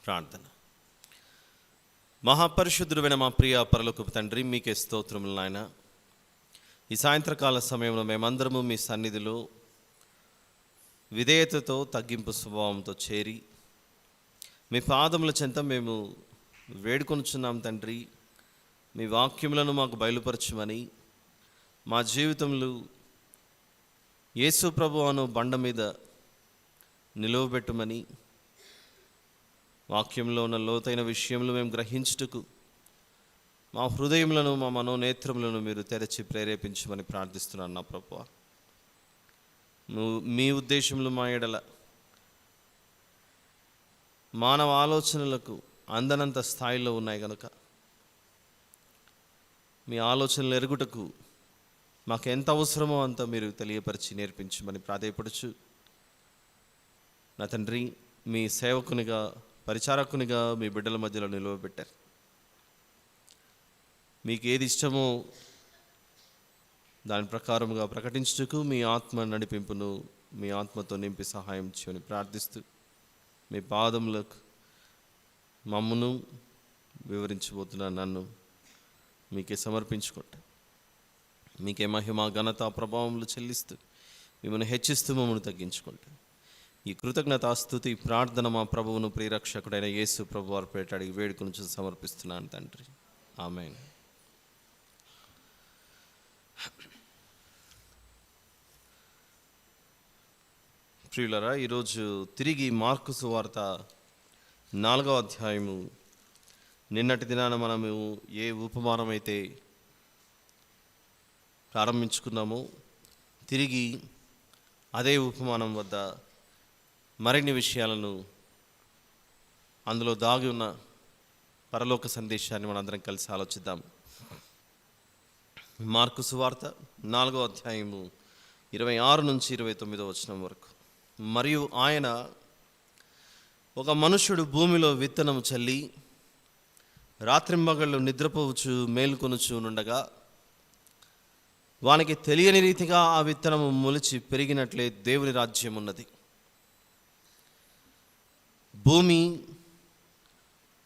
ప్రార్థన. మహాపరిశుద్ధుడైన మా ప్రియ పరలోకపు తండ్రి, మీకే స్తోత్రములు నాయన. ఈ సాయంత్రకాల సమయంలో మేమందరము మీ సన్నిధిలో విధేయతతో, తగ్గింపు స్వభావంతో చేరి మీ పాదముల చెంత మేము వేడుకొనుచున్నాం తండ్రి. మీ వాక్యములను మాకు బయలుపరచమని, మా జీవితంలో యేసు ప్రభు అను బండ మీద నిలువబెట్టమని, వాక్యంలో ఉన్న లోతైన విషయములు మేము గ్రహించుటకు మా హృదయములను, మా మనోనేత్రములను మీరు తెరచి ప్రేరేపించమని ప్రార్థిస్తున్నాను నా ప్రభువా. మీ ఉద్దేశములు మా ఎడల మానవ ఆలోచనలకు అందనంత స్థాయిలో ఉన్నాయి కనుక మీ ఆలోచనలు ఎరుగుటకు మాకు ఎంత అవసరమో అంత మీరు తెలియపరిచి నేర్పించమని ప్రాధేయపడుచు, నా తండ్రి, మీ సేవకునిగా, పరిచారకునిగా మీ బిడ్డల మధ్యలో నిలవబెట్టారు. మీకు ఏది ఇష్టమో దాని ప్రకారముగా ప్రకటించుటకు మీ ఆత్మ నడిపింపును మీ ఆత్మతో నింపి సహాయం చేయని ప్రార్థిస్తూ, మీ పాదములకు మమ్మును వివరించబోతున్న నన్ను మీకే సమర్పించుకుంటా. మీకే మహిమ, ఘనత, ప్రభావములు చెల్లిస్తూ మిమ్మల్ని హెచ్చిస్తూ మమ్మల్ని తగ్గించుకుంటా. ఈ కృతజ్ఞతాస్తుతి ప్రార్థన మా ప్రభువును, ప్రియరక్షకుడైన యేసు ప్రభు వారి పేట అడిగి వేడుకొని సమర్పిస్తున్నాను తండ్రి. ఆమేన్. ప్రియులరా, ఈరోజు తిరిగి మార్కు సువార్త 4వ అధ్యాయము, నిన్నటి దినాన మనము ఏ ఉపమానం అయితే ప్రారంభించుకున్నామో తిరిగి అదే ఉపమానం వద్ద మరిన్ని విషయాలను, అందులో దాగి ఉన్న పరలోక సందేశాన్ని మనందరం కలిసి ఆలోచిద్దాం. మార్కు సువార్త 4వ అధ్యాయము 26 నుంచి 29వ వచనం వరకు. మరియు ఆయన, ఒక మనుష్యుడు భూమిలో విత్తనము చల్లి రాత్రింబగళ్ళు నిద్రపోవచ్చు మేలుకొనుచు నుండగా వానికి తెలియని రీతిగా ఆ విత్తనము మొలిచి పెరిగినట్లే దేవుని రాజ్యం ఉన్నది. భూమి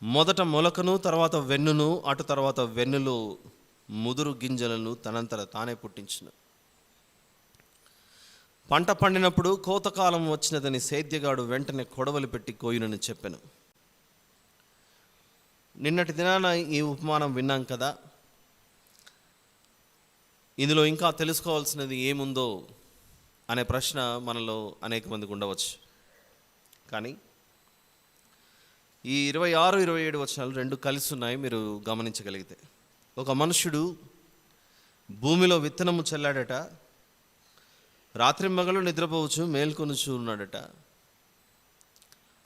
మొదట మొలకను, తర్వాత వెన్నును, అటు తర్వాత వెన్నులో ముదురు గింజలను తనంతట తానే పుట్టించును. పంట పండినప్పుడు కోతకాలం వచ్చినదని సేద్యగాడు వెంటనే కొడవలి పెట్టి కోయునని చెప్పెను. నిన్నటి దినాన ఈ ఉపమానం విన్నాం కదా. ఇందులో ఇంకా తెలుసుకోవాల్సినది ఏముందో అనే ప్రశ్న మనలో అనేక మందికి ఉండవచ్చు. కానీ ఈ 26, 27 వచనాలు రెండు కలిసి ఉన్నాయి, మీరు గమనించగలిగితే. ఒక మనుష్యుడు భూమిలో విత్తనము చల్లాడట, రాత్రింబగళ్ళు నిద్రపోవచ్చు మేల్కొనుచు ఉన్నాడట.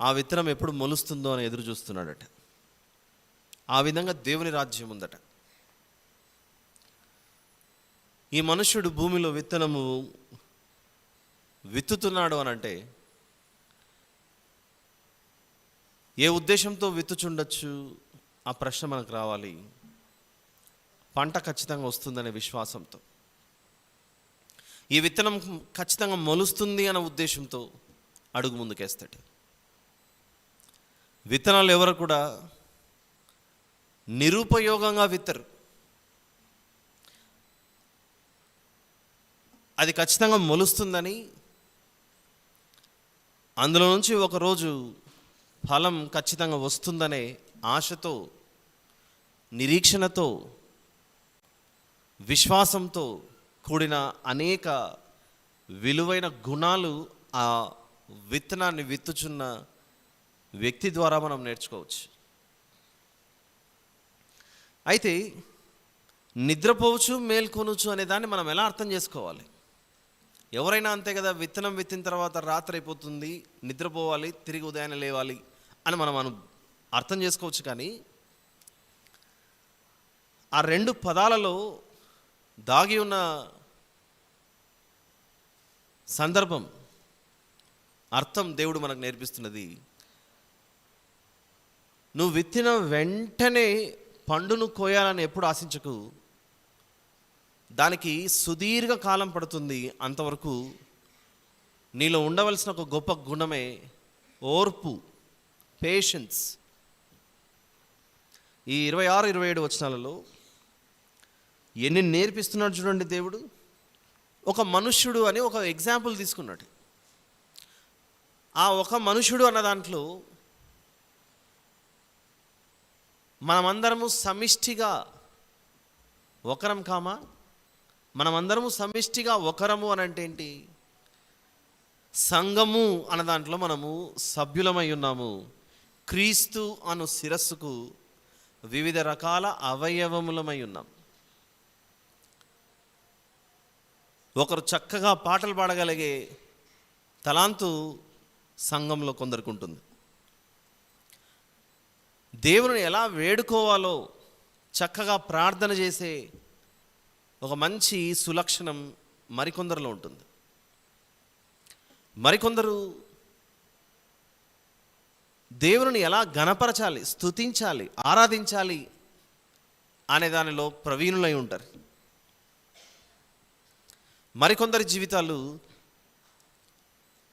ఆ విత్తనం ఎప్పుడు మొలుస్తుందో అని ఎదురు చూస్తున్నాడట. ఆ విధంగా దేవుని రాజ్యం ఉందట. ఈ మనుష్యుడు భూమిలో విత్తనము విత్తుతున్నాడు అని అంటే ఏ ఉద్దేశంతో విత్తుచుండొచ్చు? ఆ ప్రశ్న మనకు రావాలి. పంట ఖచ్చితంగా వస్తుందనే విశ్వాసంతో, ఈ విత్తనం ఖచ్చితంగా మొలుస్తుంది అనే ఉద్దేశంతో అడుగు ముందుకేస్తాడు. విత్తనాలు ఎవరు కూడా నిరుపయోగంగా విత్తరు. అది ఖచ్చితంగా మొలుస్తుందని, అందులో నుంచి ఒకరోజు ఫలం ఖచ్చితంగా వస్తుందనే ఆశతో, నిరీక్షణతో, విశ్వాసంతో కూడిన అనేక విలువైన గుణాలు ఆ విత్తనాన్ని విత్తుచున్న వ్యక్తి ద్వారా మనం నేర్చుకోవచ్చు. అయితే నిద్రపోవచ్చు మేల్కొనవచ్చు అనే దాన్ని మనం ఎలా అర్థం చేసుకోవాలి? ఎవరైనా అంతే కదా, విత్తనం విత్తిన తర్వాత రాత్రి అయిపోతుంది, నిద్రపోవాలి, తిరిగి ఉదయాన్నే లేవాలి అని మనం అర్థం చేసుకోవచ్చు. కానీ ఆ రెండు పదాలలో దాగి ఉన్న సందర్భం, అర్థం దేవుడు మనకు నేర్పిస్తున్నది. నువ్వు విత్తిన వెంటనే పండును కోయాలని ఎప్పుడు ఆశించకు. దానికి సుదీర్ఘ కాలం పడుతుంది. అంతవరకు నీలో ఉండవలసిన ఒక గొప్ప గుణమే ఓర్పు, పేషెన్స్, ఈ 26, 27 వచనాలలో ఎన్ని నేర్పిస్తున్నాడు చూడండి దేవుడు. ఒక మనుష్యుడు అని ఒక ఎగ్జాంపుల్ తీసుకున్నాడు. ఆ ఒక మనుష్యుడు అన్న దాంట్లో మనమందరము సమిష్టిగా ఒకరం కామా? మనమందరము సమిష్టిగా ఒకరము అని అంటే ఏంటి? సంఘము అన్న దాంట్లో మనము సభ్యులమై ఉన్నాము. క్రీస్తు అను శిరస్సుకు వివిధ రకాల అవయవములమై ఉన్నాం. ఒకరు చక్కగా పాటలు పాడగలిగే తలాంతు సంఘంలో కొందరికి ఉంటుంది. దేవుని ఎలా వేడుకోవాలో చక్కగా ప్రార్థన చేసే ఒక మంచి సులక్షణం మరికొందరిలో ఉంటుంది. మరికొందరు దేవుని ఎలా ఘనపరచాలి, స్తుతించాలి, ఆరాధించాలి అనే దానిలో ప్రవీణులై ఉంటారు. మరికొందరి జీవితాలు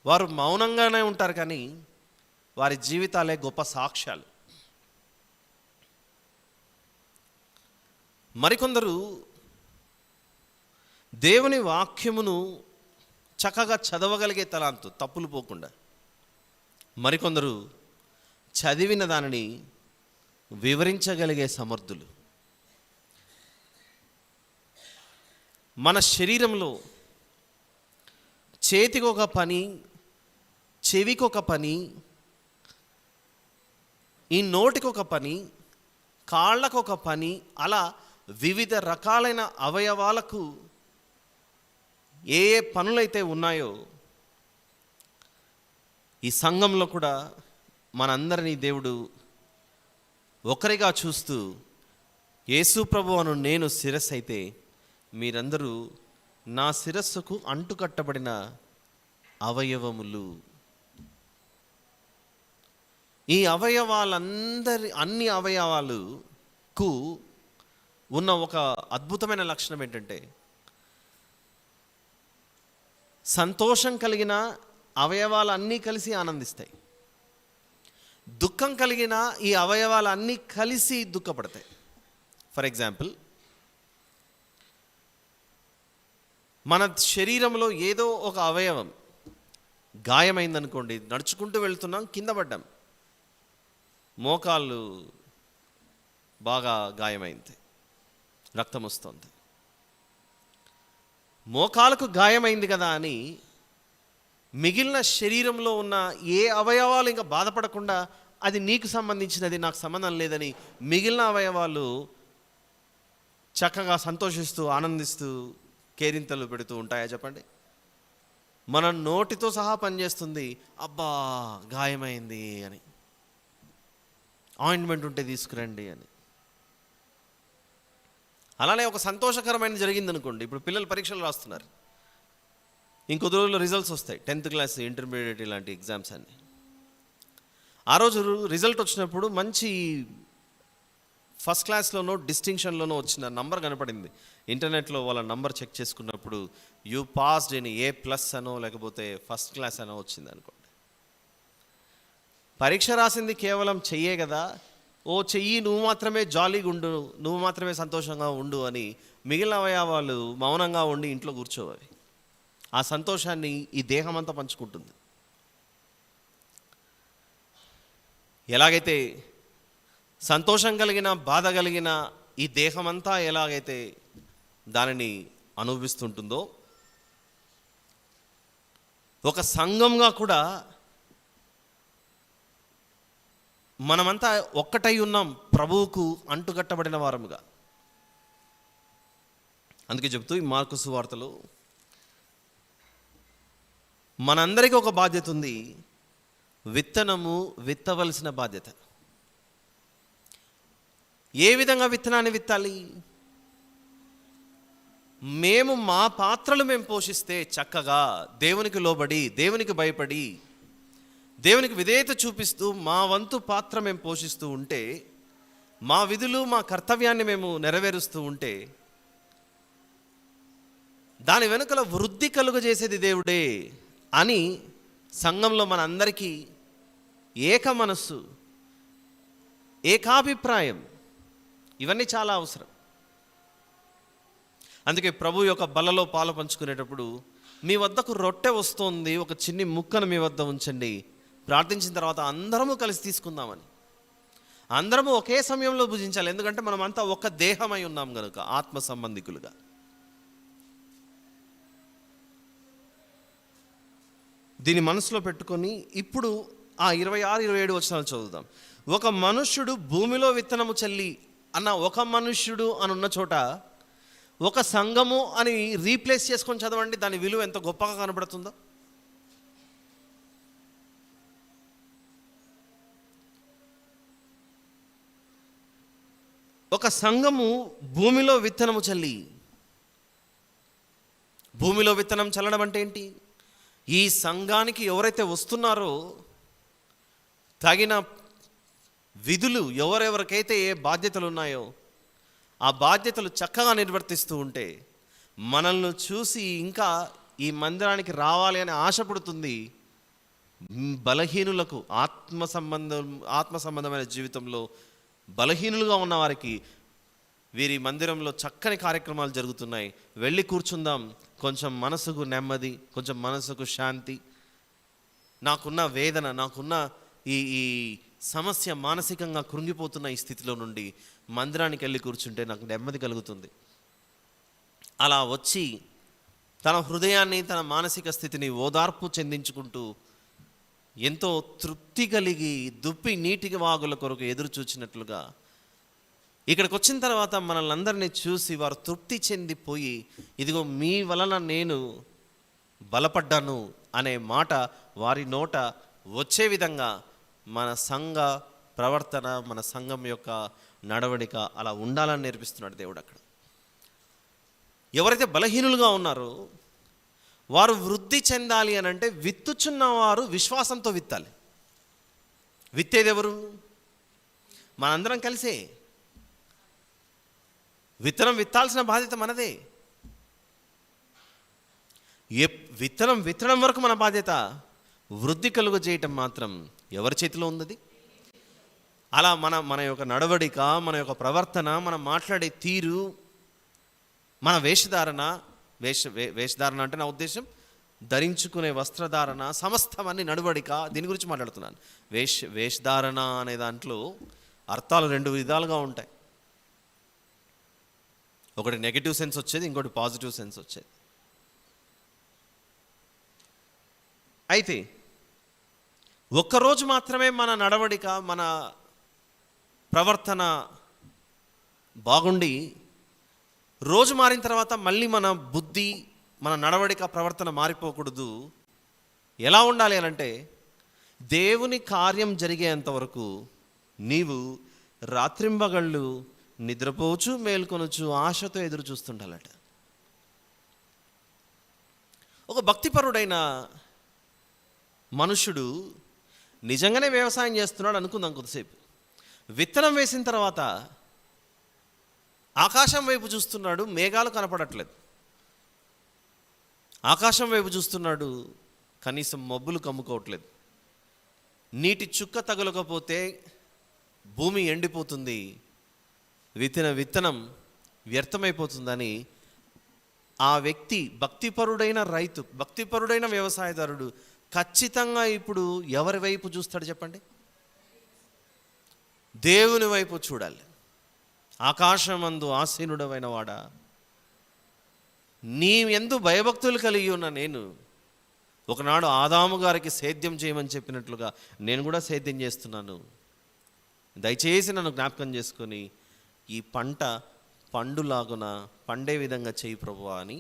వారు మౌనంగానే ఉంటారు, కానీ వారి జీవితాలే గొప్ప సాక్ష్యాలు. మరికొందరు దేవుని వాక్యమును చక్కగా చదవగలిగే తలాంతు, తప్పులు పోకుండా. మరికొందరు చదివిన దానిని వివరించగలిగే సమర్థులు. మన శరీరంలో చేతికి ఒక పని, చెవికి ఒక పని, ఈ నోటికి ఒక పని, కాళ్ళకు ఒక పని, అలా వివిధ రకాలైన అవయవాలకు ఏ ఏ పనులైతే ఉన్నాయో ఈ సంఘంలో కూడా మనందరినీ దేవుడు ఒకరిగా చూస్తూ, యేసు ప్రభు అను నేను శిరస్సు అయితే మీరందరూ నా శిరస్సుకు అంటుకట్టబడిన అవయవములు. ఈ అన్ని అవయవాలకు ఉన్న ఒక అద్భుతమైన లక్షణం ఏంటంటే, సంతోషం కలిగిన అవయవాలు అన్నీ కలిసి ఆనందిస్తాయి. దుఃఖం కలిగిన ఈ అవయవాలు అన్నీ కలిసి దుఃఖపడతాయి. ఫర్ ఎగ్జాంపుల్, మన శరీరంలో ఏదో ఒక అవయవం గాయమైందనుకోండి, నడుచుకుంటూ వెళ్తున్నాం, కింద పడ్డాం, మోకాళ్ళు బాగా గాయమైంది, రక్తం వస్తుంది. మోకాలకు గాయమైంది కదా అని మిగిలిన శరీరంలో ఉన్న ఏ అవయవాలు ఇంకా బాధపడకుండా అది నీకు సంబంధించినది, నాకు సంబంధం లేదని మిగిలిన అవయవాలు చక్కగా సంతోషిస్తూ ఆనందిస్తూ కేరింతలు పెడుతూ ఉంటాయా చెప్పండి? మన నోటితో సహా పనిచేస్తుంది, అబ్బా గాయమైంది అని, ఆయింట్మెంట్ ఉంటే తీసుకురండి అని. అలానే ఒక సంతోషకరమైన జరిగింది అనుకోండి, ఇప్పుడు పిల్లలు పరీక్షలు రాస్తున్నారు, ఇంకొద్ది రోజుల్లో రిజల్ట్స్ వస్తాయి, 10th క్లాస్, ఇంటర్మీడియట్ ఇలాంటి ఎగ్జామ్స్ అన్నీ. ఆ రోజు రిజల్ట్ వచ్చినప్పుడు మంచి ఫస్ట్ క్లాస్లోనో డిస్టింక్షన్లోనో వచ్చిన నంబర్ కనపడింది. ఇంటర్నెట్లో వాళ్ళ నంబర్ చెక్ చేసుకున్నప్పుడు యూ పాస్డ్ ఇన్ A+ అనో లేకపోతే ఫస్ట్ క్లాస్ అనో వచ్చింది అనుకోండి. పరీక్ష రాసింది కేవలం చెయ్యే కదా, ఓ చెయ్యి నువ్వు మాత్రమే జాలీగా ఉండు, నువ్వు మాత్రమే సంతోషంగా ఉండు అని మిగిలిన అవయవాలు మౌనంగా ఉండి ఇంట్లో కూర్చోవాలి. ఆ సంతోషాన్ని ఈ దేహం అంతా పంచుకుంటుంది. ఎలాగైతే సంతోషం కలిగిన, బాధ కలిగిన ఈ దేహమంతా ఎలాగైతే దానిని అనుభవిస్తుంటుందో, ఒక సంఘంగా కూడా మనమంతా ఒక్కటై ఉన్నాం, ప్రభువుకు అంటుకట్టబడిన వారముగా. అందుకే చెప్తూ ఈ మార్కు సువార్తలో మనందరికీ ఒక బాధ్యత ఉంది, విత్తనము విత్తవలసిన బాధ్యత. ఏ విధంగా విత్తనాన్ని విత్తాలి? మేము మా పాత్రలు మేము పోషిస్తే చక్కగా దేవునికి లోబడి, దేవునికి భయపడి, దేవునికి విధేయత చూపిస్తూ మా వంతు పాత్ర మేము పోషిస్తూ ఉంటే, మా విధులు మా కర్తవ్యాన్ని మేము నెరవేరుస్తూ ఉంటే, దాని వెనుకల వృద్ధి కలుగజేసేది దేవుడే అని సంఘంలో మన అందరికీ ఏక మనస్సు, ఏకాభిప్రాయం, ఇవన్నీ చాలా అవసరం. అందుకే ప్రభు యొక్క బలలో పాలు పంచుకునేటప్పుడు మీ వద్దకు రొట్టె వస్తుంది, ఒక చిన్ని ముక్కను మీ వద్ద ఉంచండి, ప్రార్థించిన తర్వాత అందరము కలిసి తీసుకుందామని. అందరము ఒకే సమయంలో భుజించాలి, ఎందుకంటే మనం అంతా ఒక దేహమై ఉన్నాం కనుక, ఆత్మ సంబంధికులుగా. దీన్ని మనసులో పెట్టుకొని ఇప్పుడు ఆ 26, 27 వచనాలు చదువుదాం. ఒక మనుష్యుడు భూమిలో విత్తనము చల్లి అన్న ఒక మనుష్యుడు అని ఉన్న చోట ఒక సంఘము అని రీప్లేస్ చేసుకొని చదవండి, దాని విలువ ఎంత గొప్పగా కనబడుతుందో. ఒక సంఘము భూమిలో విత్తనము చల్లి. భూమిలో విత్తనం చల్లడం అంటే ఏంటి? ఈ సంఘానికి ఎవరైతే వస్తున్నారో తగిన విధులు, ఎవరెవరికైతే ఏ బాధ్యతలు ఉన్నాయో ఆ బాధ్యతలు చక్కగా నిర్వర్తిస్తూ ఉంటే మనల్ని చూసి ఇంకా ఈ మందిరానికి రావాలి అని ఆశపడుతుంది. బలహీనులకు, ఆత్మ సంబంధమైన జీవితంలో బలహీనులుగా ఉన్న వారికి వీరి మందిరంలో చక్కని కార్యక్రమాలు జరుగుతున్నాయి, వెళ్ళి కూర్చుందాం, కొంచెం మనసుకు నెమ్మది, కొంచెం మనసుకు శాంతి, నాకున్న వేదన, నాకున్న ఈ సమస్య, మానసికంగా కృంగిపోతున్న ఈ స్థితిలో నుండి మందిరానికి వెళ్ళి కూర్చుంటే నాకు నెమ్మది కలుగుతుంది. అలా వచ్చి తన హృదయాన్ని, తన మానసిక స్థితిని ఓదార్పు చెందించుకుంటూ ఎంతో తృప్తి కలిగి దుప్పి నీటికి వాగుల కొరకు ఎదురు చూచినట్లుగా ఇక్కడికి వచ్చిన తర్వాత మనల్ని అందరినీ చూసి వారు తృప్తి చెందిపోయి, ఇదిగో మీ వలన నేను బలపడ్డాను అనే మాట వారి నోట వచ్చే విధంగా మన సంఘ ప్రవర్తన, మన సంఘం యొక్క నడవడిక అలా ఉండాలని నేర్పిస్తున్నాడు దేవుడు అక్కడ. ఎవరైతే బలహీనులుగా ఉన్నారో వారు వృద్ధి చెందాలి అని అంటే విత్తుచున్నవారు విశ్వాసంతో విత్తాలి. విత్తేది ఎవరు? మనందరం కలిసే. విత్తనం విత్తాల్సిన బాధ్యత మనదే. విత్తనం విత్తడం వరకు మన బాధ్యత, వృద్ధి కలుగ చేయటం మాత్రం ఎవరి చేతిలో ఉన్నది? అలా మన యొక్క నడవడిక, మన యొక్క ప్రవర్తన, మనం మాట్లాడే తీరు, మన వేషధారణ అంటే నా ఉద్దేశం ధరించుకునే వస్త్రధారణ, సమస్తమన్నీ నడవడిక, దీని గురించి మాట్లాడుతున్నాను. వేషధారణ అనే దాంట్లో అర్థాలు 2 విధాలుగా ఉంటాయి. ఒకటి నెగిటివ్ సెన్స్ వచ్చేది, ఇంకోటి పాజిటివ్ సెన్స్ వచ్చేది. అయితే ఒక్కరోజు మాత్రమే మన నడవడిక, మన ప్రవర్తన బాగుండి రోజు మారిన తర్వాత మళ్ళీ మన బుద్ధి, మన నడవడిక, ప్రవర్తన మారిపోకూడదు. ఎలా ఉండాలి అని అంటే, దేవుని కార్యం జరిగేంతవరకు నీవు రాత్రింబగళ్ళు నిద్రపోవచ్చు, మేల్కొనొచ్చు, ఆశతో ఎదురు చూస్తుండాలట. ఒక భక్తిపరుడైన మనుషుడు నిజంగానే వ్యవసాయం చేస్తున్నాడు అనుకుందాం కొద్దిసేపు. విత్తనం వేసిన తర్వాత ఆకాశం వైపు చూస్తున్నాడు, మేఘాలు కనపడట్లేదు. ఆకాశం వైపు చూస్తున్నాడు, కనీసం మబ్బులు కమ్ముకోవట్లేదు. నీటి చుక్క తగలకపోతే భూమి ఎండిపోతుంది, విత్తనం వ్యర్థమైపోతుందని ఆ వ్యక్తి, భక్తిపరుడైన రైతు, భక్తిపరుడైన వ్యవసాయదారుడు ఖచ్చితంగా ఇప్పుడు ఎవరి వైపు చూస్తాడు చెప్పండి? దేవుని వైపు చూడాలి. ఆకాశమందు ఆసీనుడవైన వాడా, నీ యందు భయభక్తులు కలిగి ఉన్న నేను ఒకనాడు ఆదాము గారికి సేద్యం చేయమని చెప్పినట్లుగా నేను కూడా సేద్యం చేస్తున్నాను. దయచేసి నన్ను జ్ఞాపకం చేసుకొని ఈ పంట పండులాగున పండే విధంగా చేయి ప్రభువా అని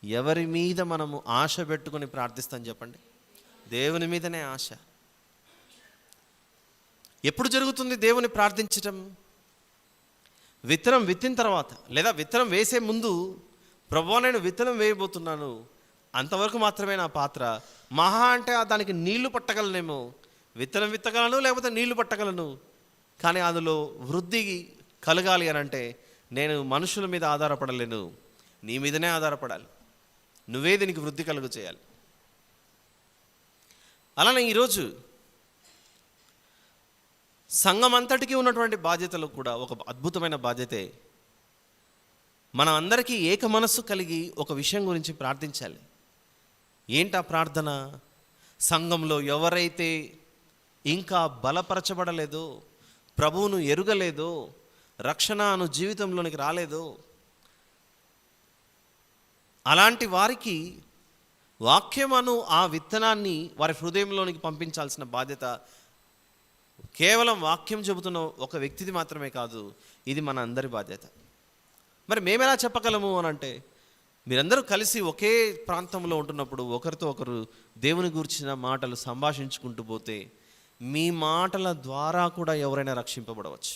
ఎవరి మీద మనము ఆశ పెట్టుకొని ప్రార్థిస్తాం చెప్పండి? దేవుని మీదనే ఆశ. ఎప్పుడు జరుగుతుంది దేవుని ప్రార్థించటం? విత్తనం విత్తిన తర్వాత, లేదా విత్తనం వేసే ముందు, ప్రభువా నేను విత్తనం వేయబోతున్నాను, అంతవరకు మాత్రమే నా పాత్ర. మహా అంటే దానికి నీళ్లు పట్టగలనేమో, విత్తనం విత్తగలను, లేకపోతే నీళ్లు పట్టగలను. కానీ అందులో వృద్ధి కలగాలి అని అంటే నేను మనుషుల మీద ఆధారపడలేను, నీ మీదనే ఆధారపడాలి. నువ్వే దీనికి వృద్ధి కలుగు చేయాలి. అలానే ఈరోజు సంఘం అంతటికీ ఉన్నటువంటి బాధ్యతలు కూడా ఒక అద్భుతమైన బాధ్యతే. మనం అందరికీ ఏక మనస్సు కలిగి ఒక విషయం గురించి ప్రార్థించాలి. ఏంటా ప్రార్థన? సంఘంలో ఎవరైతే ఇంకా బలపరచబడలేదో, ప్రభువును ఎరుగలేదో, రక్షణ అను జీవితంలోనికి రాలేదో, అలాంటి వారికి వాక్యమను ఆ విత్తనాన్ని వారి హృదయంలోనికి పంపించాల్సిన బాధ్యత కేవలం వాక్యం చెబుతున్న ఒక వ్యక్తిది మాత్రమే కాదు, ఇది మన అందరి బాధ్యత. మరి మేమెలా చెప్పగలము అని అంటే, మీరందరూ కలిసి ఒకే ప్రాంతంలో ఉంటున్నప్పుడు ఒకరితో ఒకరు దేవుని గురించిన మాటలు సంభాషించుకుంటూ పోతే మీ మాటల ద్వారా కూడా ఎవరైనా రక్షింపబడవచ్చు.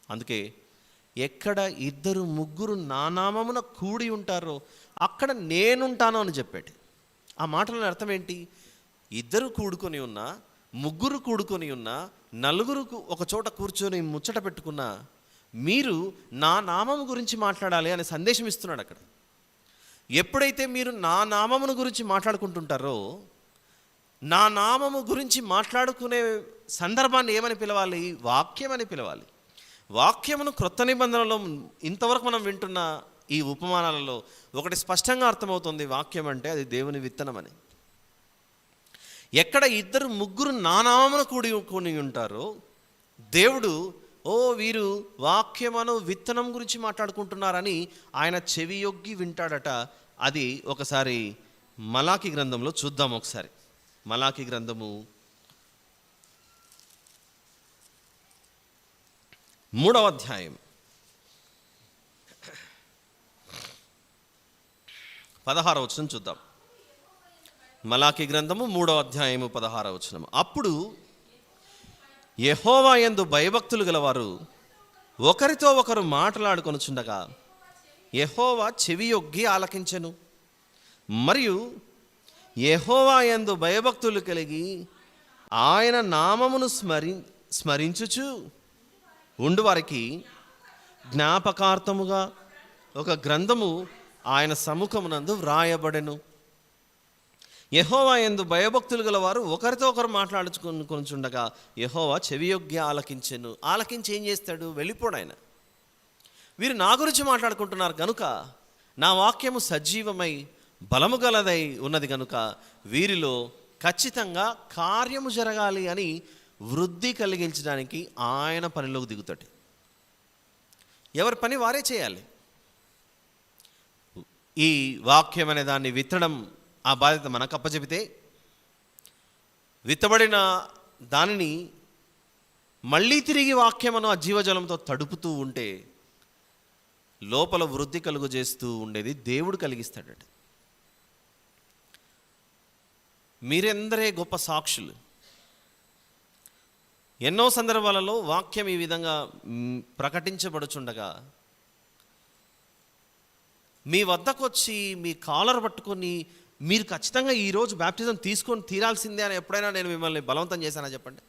అందుకే ఎక్కడ 2-3 నా నామమున కూడి ఉంటారో అక్కడ నేనుంటాను అని చెప్పాడు. ఆ మాటల అర్థం ఏంటి? 2 కూడుకొని ఉన్నా, 3 కూడుకొని ఉన్నా, 4 ఒక చోట కూర్చొని ముచ్చట పెట్టుకున్నా మీరు నా నామము గురించి మాట్లాడాలి అనే సందేశం ఇస్తున్నాడు అక్కడ. ఎప్పుడైతే మీరు నా నామమును గురించి మాట్లాడుకుంటుంటారో, నా నామము గురించి మాట్లాడుకునే సందర్భాన్ని ఏమని పిలవాలి? వాక్యం అని పిలవాలి. వాక్యమును క్రొత్త నిబంధనలో ఇంతవరకు మనం వింటున్న ఈ ఉపమానాలలో ఒకటి స్పష్టంగా అర్థమవుతుంది. వాక్యం అంటే అది దేవుని విత్తనం అని. ఎక్కడ 2-3 నా నామమును కూడి ఉంటారో దేవుడు, వీరు వాక్యమను విత్తనం గురించి మాట్లాడుకుంటున్నారని ఆయన చెవియొగ్గి వింటాడట. అది ఒకసారి మలాకి గ్రంథంలో చూద్దాం. ఒకసారి మలాకి గ్రంథము 3వ అధ్యాయం 16వ వచనం చూద్దాం. మలాకి గ్రంథము 3వ అధ్యాయము 16వ వచనం. అప్పుడు యెహోవా యందు భయభక్తులు గలవారు ఒకరితో ఒకరు మాట్లాడుకొనుచుండగా యెహోవా చెవియొగ్గి ఆలకించెను. మరియు యెహోవా యందు భయభక్తులు కలిగి ఆయన నామమును స్మరించుచు ఉండు వారికి జ్ఞాపకార్థముగా ఒక గ్రంథము ఆయన సముఖమునందు వ్రాయబడెను. యెహోవా యందు భయభక్తులు గలవారు ఒకరితో ఒకరు మాట్లాడుకొనుచుండగా యెహోవా చెవియొగ్గి ఆలకించెను. ఆలకించి ఏం చేస్తాడు? వెళ్ళిపోడు ఆయన. వీరు నా గురించి మాట్లాడుకుంటున్నారు కనుక, నా వాక్యము సజీవమై బలము గలదై ఉన్నది కనుక వీరిలో ఖచ్చితంగా కార్యము జరగాలి అని వృద్ధి కలిగించడానికి ఆయన పనిలోకి దిగుతాడు. ఎవరి పని వారే చేయాలి. ఈ వాక్యం అనే దాన్ని విత్తడం ఆ బాధ్యత మనకు అప్పచెబితే, విత్తబడిన దానిని మళ్ళీ తిరిగి వాక్యమును ఆ జీవజలంతో తడుపుతూ ఉంటే లోపల వృద్ధి కలుగు చేస్తూ ఉండేది దేవుడు కలిగిస్తాడట. మీరెందరే గొప్ప సాక్షులు. ఎన్నో సందర్భాలలో వాక్యం ఈ విధంగా ప్రకటించబడుచుండగా మీ వద్దకు వచ్చి మీ కాలర్ పట్టుకొని మీరు ఖచ్చితంగా ఈరోజు బ్యాప్టిజం తీసుకొని తీరాల్సిందే అని ఎప్పుడైనా నేను మిమ్మల్ని బలవంతం చేశానా చెప్పండి?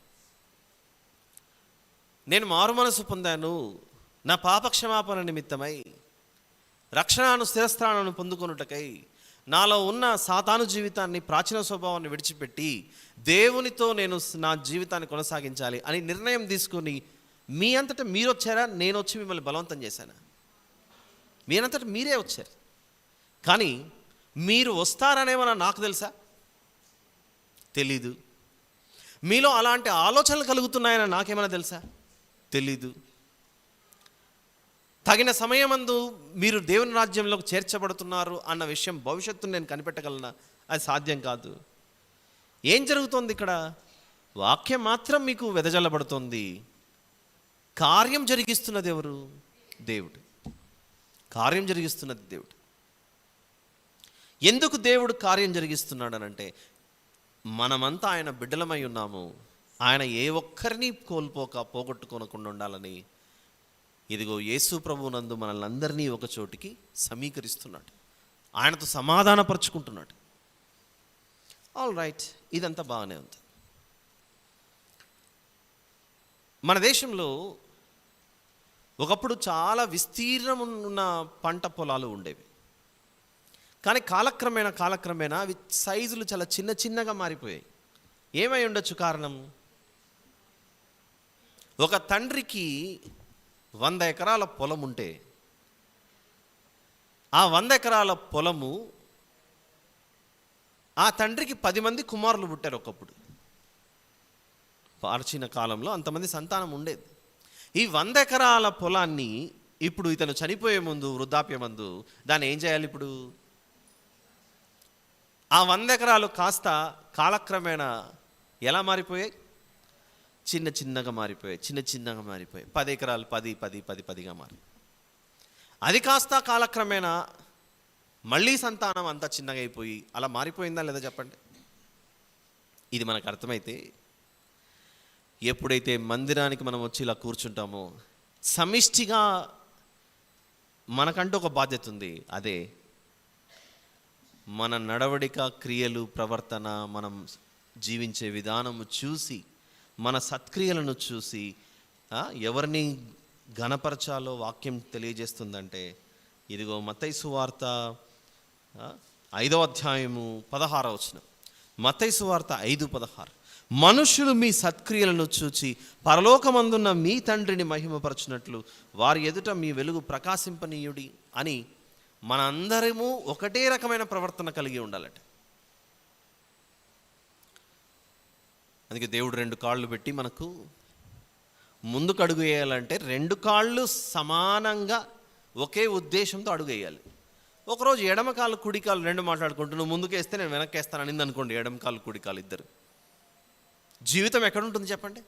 నేను మారు మనసు పొందాను, నా పాప క్షమాపణ నిమిత్తమై రక్షణను స్థిరస్థానాన్ని పొందుకొనుటకై నాలో ఉన్న సాతాను జీవితాన్ని, ప్రాచీన స్వభావాన్ని విడిచిపెట్టి దేవునితో నేను నా జీవితాన్ని కొనసాగించాలి అని నిర్ణయం తీసుకొని మీ అంతటా మీరు వచ్చారా? నేను వచ్చి మిమ్మల్ని బలవంతం చేశానా? మీరంతటా మీరే వచ్చారు. కానీ మీరు వస్తారనేమన్నా నాకు తెలుసా? తెలీదు. మీలో అలాంటి ఆలోచనలు కలుగుతున్నాయని నాకేమైనా తెలుసా? తెలీదు. తగిన సమయమందు మీరు దేవుని రాజ్యంలోకి చేర్చబడుతున్నారు అన్న విషయం భవిష్యత్తును నేను కనిపెట్టగలనా? అది సాధ్యం కాదు. ఏం జరుగుతోంది ఇక్కడ? వాక్యం మాత్రం మీకు వెదజల్లబడుతోంది. కార్యం జరిగిస్తున్నది ఎవరు? దేవుడు. కార్యం జరిగిస్తున్నది దేవుడు. ఎందుకు దేవుడు కార్యం జరిగిస్తున్నాడు అనంటే, మనమంతా ఆయన బిడ్డలమై ఉన్నాము. ఆయన ఏ ఒక్కరిని పోగొట్టుకోనకుండా ఉండాలని ఇదిగో యేసు ప్రభువునందు మనల్ని అందరినీ ఒక చోటికి సమీకరిస్తున్నాడు. ఆయనతో సమాధానపరుచుకుంటున్నాడు. ఆల్ రైట్, ఇదంతా బాగానే ఉంది. మన దేశంలో ఒకప్పుడు చాలా విస్తీర్ణం ఉన్న పంట పొలాలు ఉండేవి. కానీ కాలక్రమేణా అవి సైజులు చాలా చిన్నగా మారిపోయాయి. ఏమై ఉండొచ్చు కారణం? ఒక తండ్రికి 100 ఎకరాల పొలం ఉంటే ఆ 100 ఎకరాల పొలము ఆ తండ్రికి 10 మంది కుమారులు పుట్టారు ఒకప్పుడు. ప్రాచీన కాలంలో అంతమంది సంతానం ఉండేది. ఈ 100 ఎకరాల పొలాన్ని ఇప్పుడు ఇతను చనిపోయే ముందు, వృద్ధాప్యమందు దాన్ని ఏం చేయాలి? ఇప్పుడు ఆ 100 ఎకరాలు కాస్త కాలక్రమేణా ఎలా మారిపోయాయి? చిన్న చిన్నగా మారిపోయాయి. 10 ఎకరాలు 10గా మారి, అది కాస్త కాలక్రమేణా మళ్ళీ సంతానం అంతా చిన్నగా అయిపోయి అలా మారిపోయిందా లేదా చెప్పండి? ఇది మనకు అర్థమైతే, ఎప్పుడైతే మందిరానికి మనం వచ్చి ఇలా కూర్చుంటామో, సమిష్టిగా మనకంటూ ఒక బాధ్యత ఉంది. అదే మన నడవడిక, క్రియలు, ప్రవర్తన, మనం జీవించే విధానము చూసి, మన సత్క్రియలను చూసి ఎవరిని ఘనపరచాలో వాక్యం తెలియజేస్తుందంటే, ఇదిగో మత్తయి సువార్త 5వ అధ్యాయము 16వ వచనం. మత్తయి సువార్త 5:16. మనుషులు మీ సత్క్రియలను చూచి పరలోకమందున్న మీ తండ్రిని మహిమపరచునట్లు వారి ఎదుట మీ వెలుగు ప్రకాశింపనీయుడి అని మనందరము ఒకటే రకమైన ప్రవర్తన కలిగి ఉండాలట. అందుకే దేవుడు 2 కాళ్ళు పెట్టి మనకు ముందుకు అడుగు వేయాలంటే 2 కాళ్ళు సమానంగా ఒకే ఉద్దేశంతో అడుగు వేయాలి. ఒకరోజు ఎడమ కాలు కుడి కాలు 2 మాట్లాడుకుంటూ నువ్వు ముందుకేస్తే నేను వెనక్కేస్తాను అనింది అనుకోండి, ఎడమ కాలు కుడి కాలు ఇద్దరు, జీవితం ఎక్కడ ఉంటుంది చెప్పండి?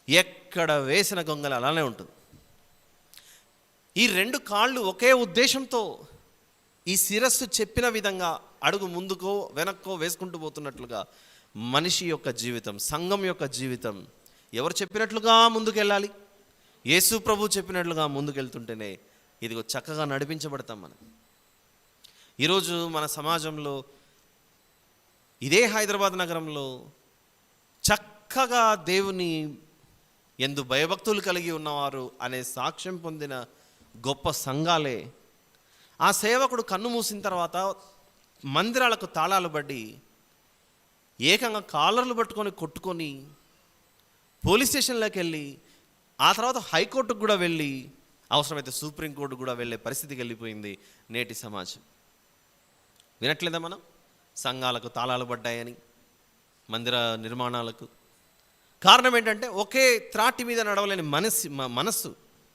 ఎక్కడ వేసిన గొంగలు అలానే ఉంటుంది. ఈ 2 కాళ్ళు ఒకే ఉద్దేశంతో ఈ శిరస్సు చెప్పిన విధంగా అడుగు ముందుకో వెనక్కో వేసుకుంటూ పోతున్నట్లుగా మనిషి యొక్క జీవితం, సంఘం యొక్క జీవితం ఎవరు చెప్పినట్లుగా ముందుకెళ్ళాలి? యేసు ప్రభు చెప్పినట్లుగా ముందుకెళ్తుంటేనే ఇదిగో చక్కగా నడిపించబడతాం మనం. ఈరోజు మన సమాజంలో, ఇదే హైదరాబాద్ నగరంలో చక్కగా దేవుని యందు భయభక్తులు కలిగి ఉన్నవారు అనే సాక్ష్యం పొందిన గొప్ప సంఘాలే, ఆ సేవకుడు కన్ను మూసిన తర్వాత మందిరాలకు తాళాలు పడి ఏకంగా కాలర్లు పట్టుకొని కొట్టుకొని పోలీస్ స్టేషన్లోకి వెళ్ళి ఆ తర్వాత హైకోర్టుకు కూడా వెళ్ళి అవసరమైతే సుప్రీంకోర్టు కూడా వెళ్ళే పరిస్థితికి వెళ్ళిపోయింది నేటి సమాజం. వినట్లేదా మనం? సంఘాలకు తాళాలు పడ్డాయని, మందిర నిర్మాణాలకు. కారణం ఏంటంటే ఒకే త్రాటి మీద నడవలేని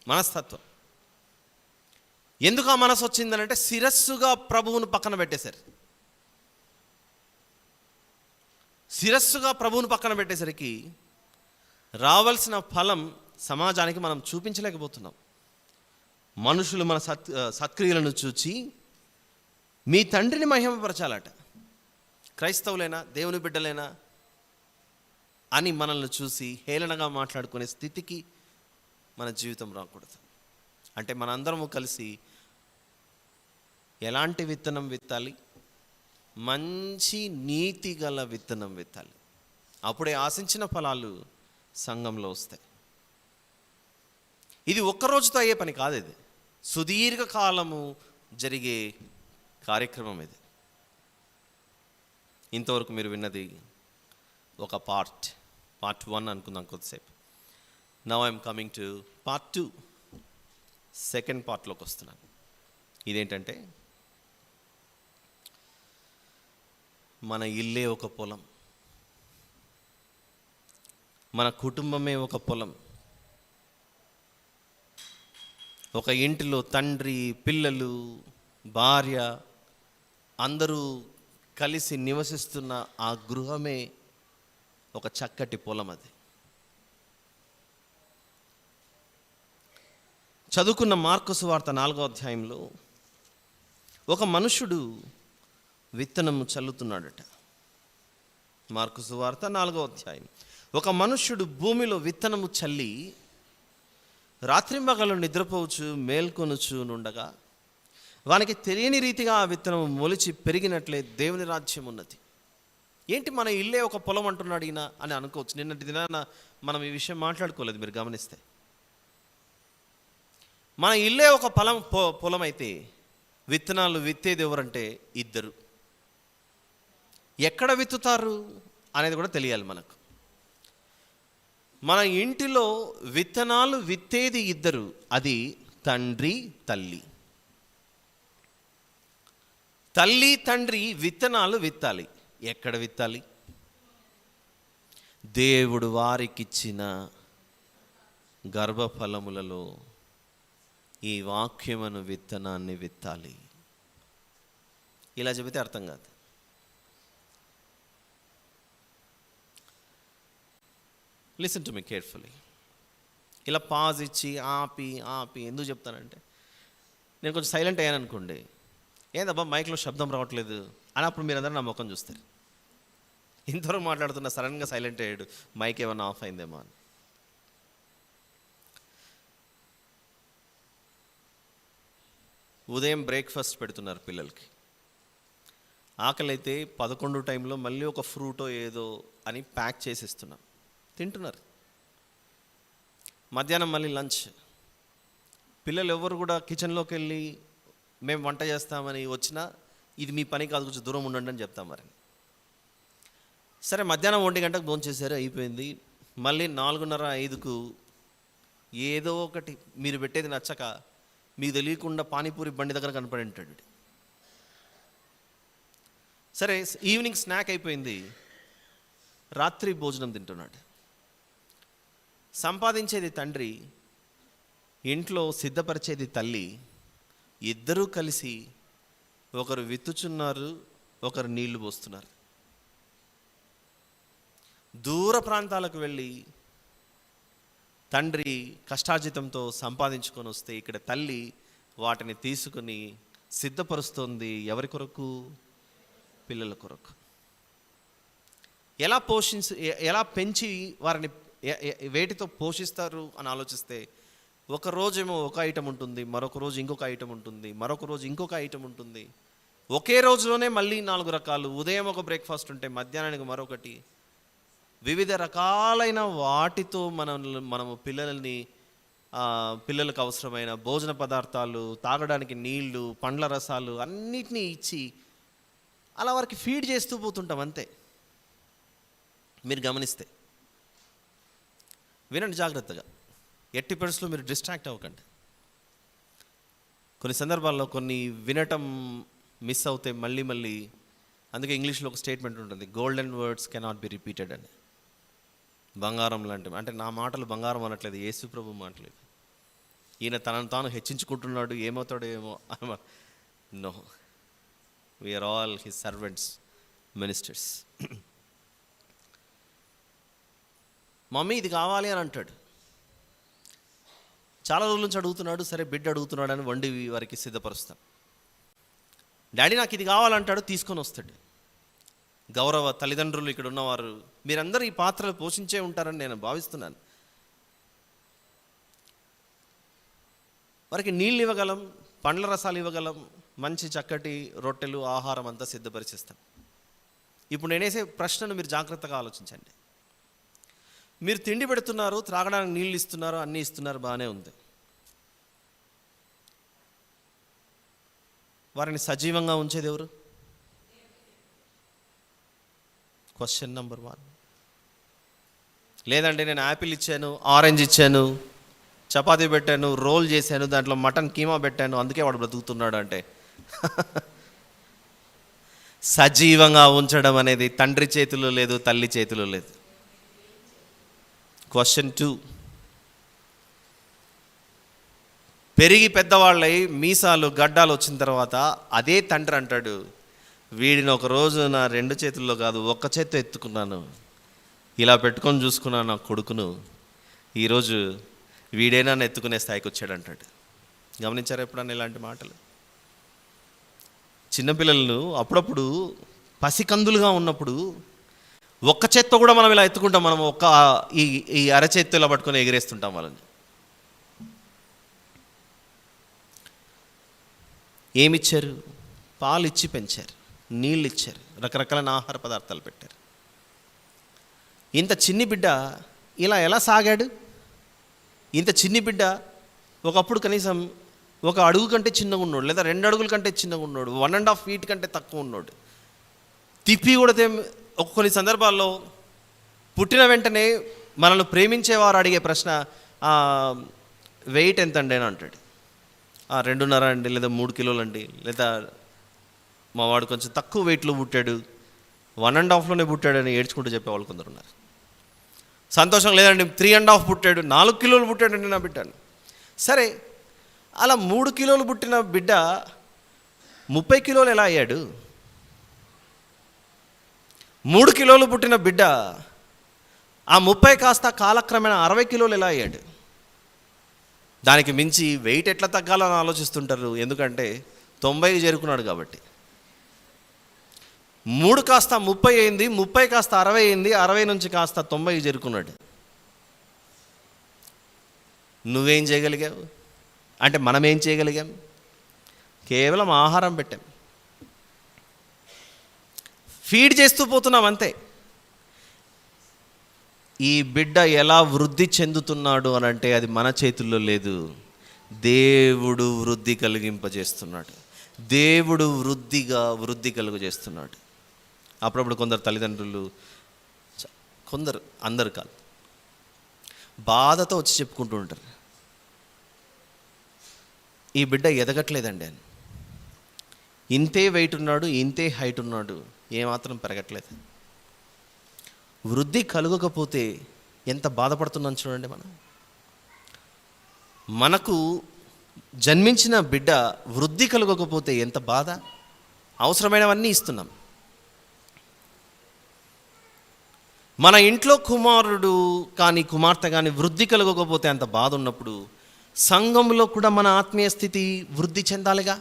మనస్తత్వం. ఎందుకు ఆ మనసు వచ్చిందనంటే శిరస్సుగా ప్రభువును పక్కన పెట్టేశారు. శిరస్సుగా ప్రభువును పక్కన పెట్టేసరికి రావాల్సిన ఫలం సమాజానికి మనం చూపించలేకపోతున్నాం. మనుషులు మన సత్క్రియలను చూచి మీ తండ్రిని మహిమపరచాలట. క్రైస్తవులైనా దేవుని బిడ్డలైనా అని మనల్ని చూసి హేళనగా మాట్లాడుకునే స్థితికి మన జీవితం రాకూడదు. అంటే మనందరము కలిసి ఎలాంటి విత్తనం విత్తాలి? మంచి నీతి గల విత్తనం విత్తాలి. అప్పుడే ఆశించిన ఫలాలు సంఘంలో వస్తాయి. ఇది ఒక్కరోజుతో అయ్యే పని కాదు, ఇది సుదీర్ఘకాలము జరిగే కార్యక్రమం. ఇది ఇంతవరకు మీరు విన్నది ఒక పార్ట్ 1 అనుకుందాం కొద్దిసేపు. Now I'm coming to part 2, second పార్ట్లోకి వస్తున్నాను. ఇదేంటంటే, మన ఇల్లే ఒక పొలం, మన కుటుంబమే ఒక పొలం. ఒక ఇంటిలో తండ్రి, పిల్లలు, భార్య అందరూ కలిసి నివసిస్తున్న ఆ గృహమే ఒక చక్కటి పొలం. అది చదువుకున్న మార్కు సువార్త 4వ అధ్యాయంలో ఒక మనుషుడు విత్తనము చల్లుతున్నాడట. మార్కు సువార్త 4వ అధ్యాయం. ఒక మనుష్యుడు భూమిలో విత్తనము చల్లి రాత్రింబగళ్ళు నిద్రపోవచ్చు మేల్కొనుచు నుండగా వానికి తెలియని రీతిగా ఆ విత్తనం మొలిచి పెరిగినట్లే దేవుని రాజ్యం ఉన్నది. ఏంటి మన ఇల్లే ఒక పొలం అంటున్నాడు ఈయన అని అనుకోవచ్చు. నిన్నటి దినాన మనం ఈ విషయం మాట్లాడుకోలేదు, మీరు గమనిస్తే. మన ఇల్లే ఒక పొలం అయితే విత్తనాలు విత్తేది ఎవరంటే ఇద్దరు. ఎక్కడ విత్తుతారు అనేది కూడా తెలియాలి మనకు. మన ఇంటిలో విత్తనాలు విత్తేది ఇద్దరు, అది తండ్రి తల్లి. తల్లి తండ్రి విత్తనాలు విత్తాలి. ఎక్కడ విత్తాలి? దేవుడు వారికిచ్చిన గర్భఫలములలో ఈ వాక్యమును విత్తనాన్ని విత్తాలి. ఇలా చెబితే అర్థం కాదు. Listen to me carefully. ఇలా పాజ్ ఇచ్చి ఆపి ఎందుకు చెప్తానంటే, నేను కొంచెం సైలెంట్ అయ్యాను అనుకోండి, ఏందబ్బా మైక్లో శబ్దం రావట్లేదు అని అప్పుడు మీరందరూ నా ముఖం చూస్తారు. ఇంతవరకు మాట్లాడుతున్నా సడన్గా సైలెంట్ అయ్యాడు, మైక్ ఏమన్నా ఆఫ్ అయిందేమో అని. ఉదయం బ్రేక్ఫాస్ట్ పెడుతున్నారు పిల్లలకి. ఆకలి అయితే 11 టైంలో మళ్ళీ ఒక ఫ్రూటో ఏదో అని ప్యాక్ చేసి ఇస్తున్నాం, తింటున్నారు. మధ్యాహ్నం మళ్ళీ లంచ్. పిల్లలు ఎవరు కూడా కిచెన్లోకి వెళ్ళి మేము వంట చేస్తామని వచ్చినా ఇది మీ పని కాదు, కొంచెం దూరం ఉండండి అని చెప్తాం. మరి సరే, మధ్యాహ్నం 1 గంటకు భోంచేశారు, అయిపోయింది. మళ్ళీ 4:30-5కు ఏదో ఒకటి మీరు పెట్టేది నచ్చక మీకు తెలియకుండా పానీపూరి బండి దగ్గర కనపడి ఉంటాడు. సరే, ఈవినింగ్ స్నాక్ అయిపోయింది, రాత్రి భోజనం తింటున్నాడు. సంపాదించేది తండ్రి, ఇంట్లో సిద్ధపరిచేది తల్లి. ఇద్దరూ కలిసి ఒకరు విత్తుచున్నారు, ఒకరు నీళ్లు పోస్తున్నారు. దూర ప్రాంతాలకు వెళ్ళి తండ్రి కష్టార్జితంతో సంపాదించుకొని వస్తే ఇక్కడ తల్లి వాటిని తీసుకుని సిద్ధపరుస్తోంది. ఎవరి కొరకు? పిల్లల కొరకు. ఎలా పెంచి వారిని వేటితో పోషిస్తారు అని ఆలోచిస్తే, ఒక రోజేమో ఒక ఐటమ్ ఉంటుంది, మరొక రోజు ఇంకొక ఐటమ్ ఉంటుంది, మరొక రోజు ఇంకొక ఐటమ్ ఉంటుంది. ఒకే రోజులోనే మళ్ళీ 4 రకాలు. ఉదయం ఒక బ్రేక్ఫాస్ట్ ఉంటే మధ్యాహ్నానికి మరొకటి. వివిధ రకాలైన వాటితో మనము పిల్లలకు అవసరమైన భోజన పదార్థాలు, తాగడానికి నీళ్లు, పండ్ల రసాలు అన్నిటినీ ఇచ్చి అలా వారికి ఫీడ్ చేస్తూ పోతుంటాం అంతే. మీరు గమనిస్తే వినండి జాగ్రత్తగా, ఎట్టి పరిస్థితుల్లో మీరు డిస్ట్రాక్ట్ అవ్వకండి. కొన్ని సందర్భాల్లో కొన్ని వినటం మిస్ అవుతే మళ్ళీ అందుకే ఇంగ్లీష్లో ఒక స్టేట్మెంట్ ఉంటుంది, golden words cannot be repeated అని. బంగారం లాంటివి అంటే, నా మాటలు బంగారం అనట్లేదు, యేసు ప్రభు మాటలేదు. ఈయన తనను తాను హెచ్చించుకుంటున్నాడు, ఏమవుతాడో ఏమో. No, we are all his servants, ministers. Mummy ఇది కావాలి అని అంటాడు. చాలా రోజుల నుంచి అడుగుతున్నాడు, సరే బిడ్డ అడుగుతున్నాడు అని వండి వారికి సిద్ధపరుస్తాం. డాడీ నాకు ఇది కావాలంటాడు, తీసుకొని వస్తాడు. గౌరవ తల్లిదండ్రులు ఇక్కడ ఉన్నవారు మీరందరూ ఈ పాత్రలు పోషించే ఉంటారని నేను భావిస్తున్నాను. వారికి నీళ్ళు ఇవ్వగలం, పండ్ల రసాలు ఇవ్వగలం, మంచి చక్కటి రొట్టెలు, ఆహారం అంతా సిద్ధపరిచేస్తాం. ఇప్పుడు నేనేసే ప్రశ్నను మీరు జాగ్రత్తగా ఆలోచించండి. మీరు తిండి పెడుతున్నారు, త్రాగడానికి నీళ్ళు ఇస్తున్నారు, అన్నీ ఇస్తున్నారు, బాగానే ఉంది. వారిని సజీవంగా ఉంచేది ఎవరు? Question number 1. లేదంటే నేను యాపిల్ ఇచ్చాను, ఆరెంజ్ ఇచ్చాను, చపాతీ పెట్టాను, రోల్ చేశాను, దాంట్లో మటన్ కీమా పెట్టాను, అందుకే వాడు బ్రతుకుతున్నాడు అంటే సజీవంగా ఉంచడం అనేది తండ్రి చేతిలో లేదు, తల్లి చేతిలో లేదు. క్వశ్చన్ 2. పెరిగి పెద్దవాళ్ళై మీసాలు గడ్డాలు వచ్చిన తర్వాత అదే తండ్రి అంటాడు, వీడిని ఒకరోజు నా 2 చేతుల్లో కాదు, ఒక్క చేత్తో ఎత్తుకున్నాను, ఇలా పెట్టుకొని చూసుకున్నాను నా కొడుకును, ఈరోజు వీడైనా ఎత్తుకునే స్థాయికి వచ్చాడు అంటాడు. గమనించారా ఎప్పుడన్నా ఇలాంటి మాటలు? చిన్నపిల్లలను అప్పుడప్పుడు పసికందులుగా ఉన్నప్పుడు ఒక్క చేత్తో కూడా మనం ఇలా ఎత్తుకుంటాం, మనం ఈ అరచేత్తో ఇలా పట్టుకొని ఎగిరేస్తుంటాం వాళ్ళని. ఏమిచ్చారు? పాలు ఇచ్చి పెంచారు, నీళ్ళు ఇచ్చారు, రకరకాల ఆహార పదార్థాలు పెట్టారు. ఇంత చిన్ని బిడ్డ ఇలా ఎలా సాగాడు? ఇంత చిన్ని బిడ్డ ఒకప్పుడు కనీసం 1 అడుగు కంటే చిన్నగా ఉన్నాడు, లేదా 2 అడుగుల కంటే చిన్నగా ఉన్నాడు, 1.5 feet కంటే తక్కువ ఉన్నాడు. తిప్పి కొడితే కొన్ని సందర్భాల్లో పుట్టిన వెంటనే మనల్ని ప్రేమించేవారు అడిగే ప్రశ్న, వెయిట్ ఎంత అండి అని అంటాడు. 2.5 అండి, లేదా 3 కిలోలు అండి, లేదా మా వాడు కొంచెం తక్కువ వెయిట్లో పుట్టాడు, 1.5లోనే పుట్టాడని ఏడ్చుకుంటూ చెప్పేవాళ్ళు కొందరు ఉన్నారు. సంతోషం లేదండి 3.5 పుట్టాడు, 4 కిలోలు పుట్టాడండి నా బిడ్డని. సరే, అలా 3 కిలోలు పుట్టిన బిడ్డ 30 కిలోలు ఎలా అయ్యాడు? 3 కిలోలు పుట్టిన బిడ్డ ఆ 30 కాస్త కాలక్రమేణా 60 కిలోలు ఎలా అయ్యాడు? దానికి మించి వెయిట్ ఎట్లా తగ్గాలని ఆలోచిస్తుంటారు, ఎందుకంటే 90కి చేరుకున్నాడు కాబట్టి. 3 కాస్త 30 అయింది, 30 కాస్త 60 అయింది, 60 నుంచి కాస్త 90కి చేరుకున్నాడు. నువ్వేం చేయగలిగావు అంటే మనం ఏం చేయగలిగాం? కేవలం ఆహారం పెట్టాం, ఫీడ్ చేస్తూ పోతున్నాం అంతే. ఈ బిడ్డ ఎలా వృద్ధి చెందుతున్నాడు అని అంటే అది మన చేతుల్లో లేదు. దేవుడు వృద్ధి కలిగింపజేస్తున్నాడు, దేవుడు వృద్ధి కలుగు చేస్తున్నాడు. అప్పుడప్పుడు కొందరు తల్లిదండ్రులు, అందరు కాదు, బాధతో వచ్చి చెప్పుకుంటూ ఉంటారు, ఈ బిడ్డ ఎదగట్లేదండి అని. ఇంతే వెయిట్ ఉన్నాడు, ఇంతే హైట్ ఉన్నాడు, ఏమాత్రం పెరగట్లేదు. వృద్ధి కలుగకపోతే ఎంత బాధపడుతున్నాను చూడండి. మనకు జన్మించిన బిడ్డ వృద్ధి కలుగకపోతే ఎంత బాధ. అవసరమైనవన్నీ ఇస్తున్నాం. మన ఇంట్లో కుమారుడు కానీ కుమార్తె కానీ వృద్ధి కలుగకపోతే అంత బాధ ఉన్నప్పుడు, సంఘంలో కూడా మన ఆత్మీయ స్థితి వృద్ధి చెందాలిగా.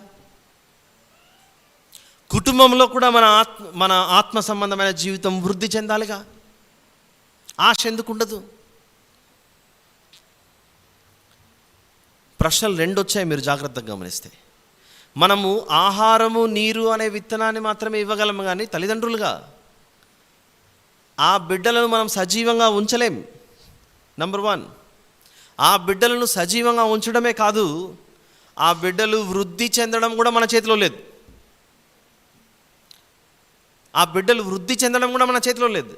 కుటుంబంలో కూడా మన ఆత్మ సంబంధమైన జీవితం వృద్ధి చెందాలిగా. ఆశ ఎందుకు ఉండదు? ప్రశ్నలు 2 వచ్చాయి మీరు జాగ్రత్తగా గమనిస్తే. మనము ఆహారము నీరు అనే విత్తనాన్ని మాత్రమే ఇవ్వగలము, కానీ తల్లిదండ్రులుగా ఆ బిడ్డలను మనం సజీవంగా ఉంచలేం. నంబర్ 1, ఆ బిడ్డలను సజీవంగా ఉంచడమే కాదు, ఆ బిడ్డలు వృద్ధి చెందడం కూడా మన చేతిలో లేదు. ఆ బిడ్డలు వృద్ధి చెందడం కూడా మన చేతిలో లేదు.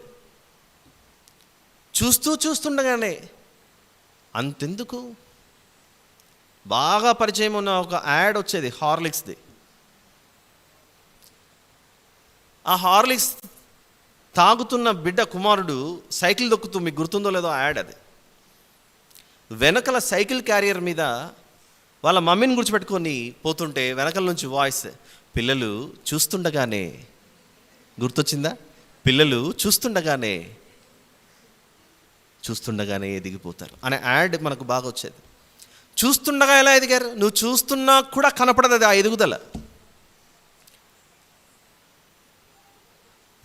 చూస్తుండగానే అంతెందుకు, బాగా పరిచయం ఉన్న ఒక యాడ్ వచ్చేది హార్లిక్స్ది. ఆ హార్లిక్స్ తాగుతున్న బిడ్డ కుమారుడు సైకిల్ దొక్కుతూ, మీకు గుర్తుందో లేదో ఆ యాడ్, అది వెనకల సైకిల్ క్యారియర్ మీద వాళ్ళ మమ్మీని గుర్తుపెట్టుకొని పోతుంటే వెనకల నుంచి వాయిస్, పిల్లలు చూస్తుండగానే, గుర్తొచ్చిందా? పిల్లలు చూస్తుండగానే ఎదిగిపోతారు అనే యాడ్ మనకు బాగా వచ్చేది. చూస్తుండగా ఎలా ఎదిగారు? నువ్వు చూస్తున్నా కూడా కనపడదు అది, ఆ ఎదుగుదల.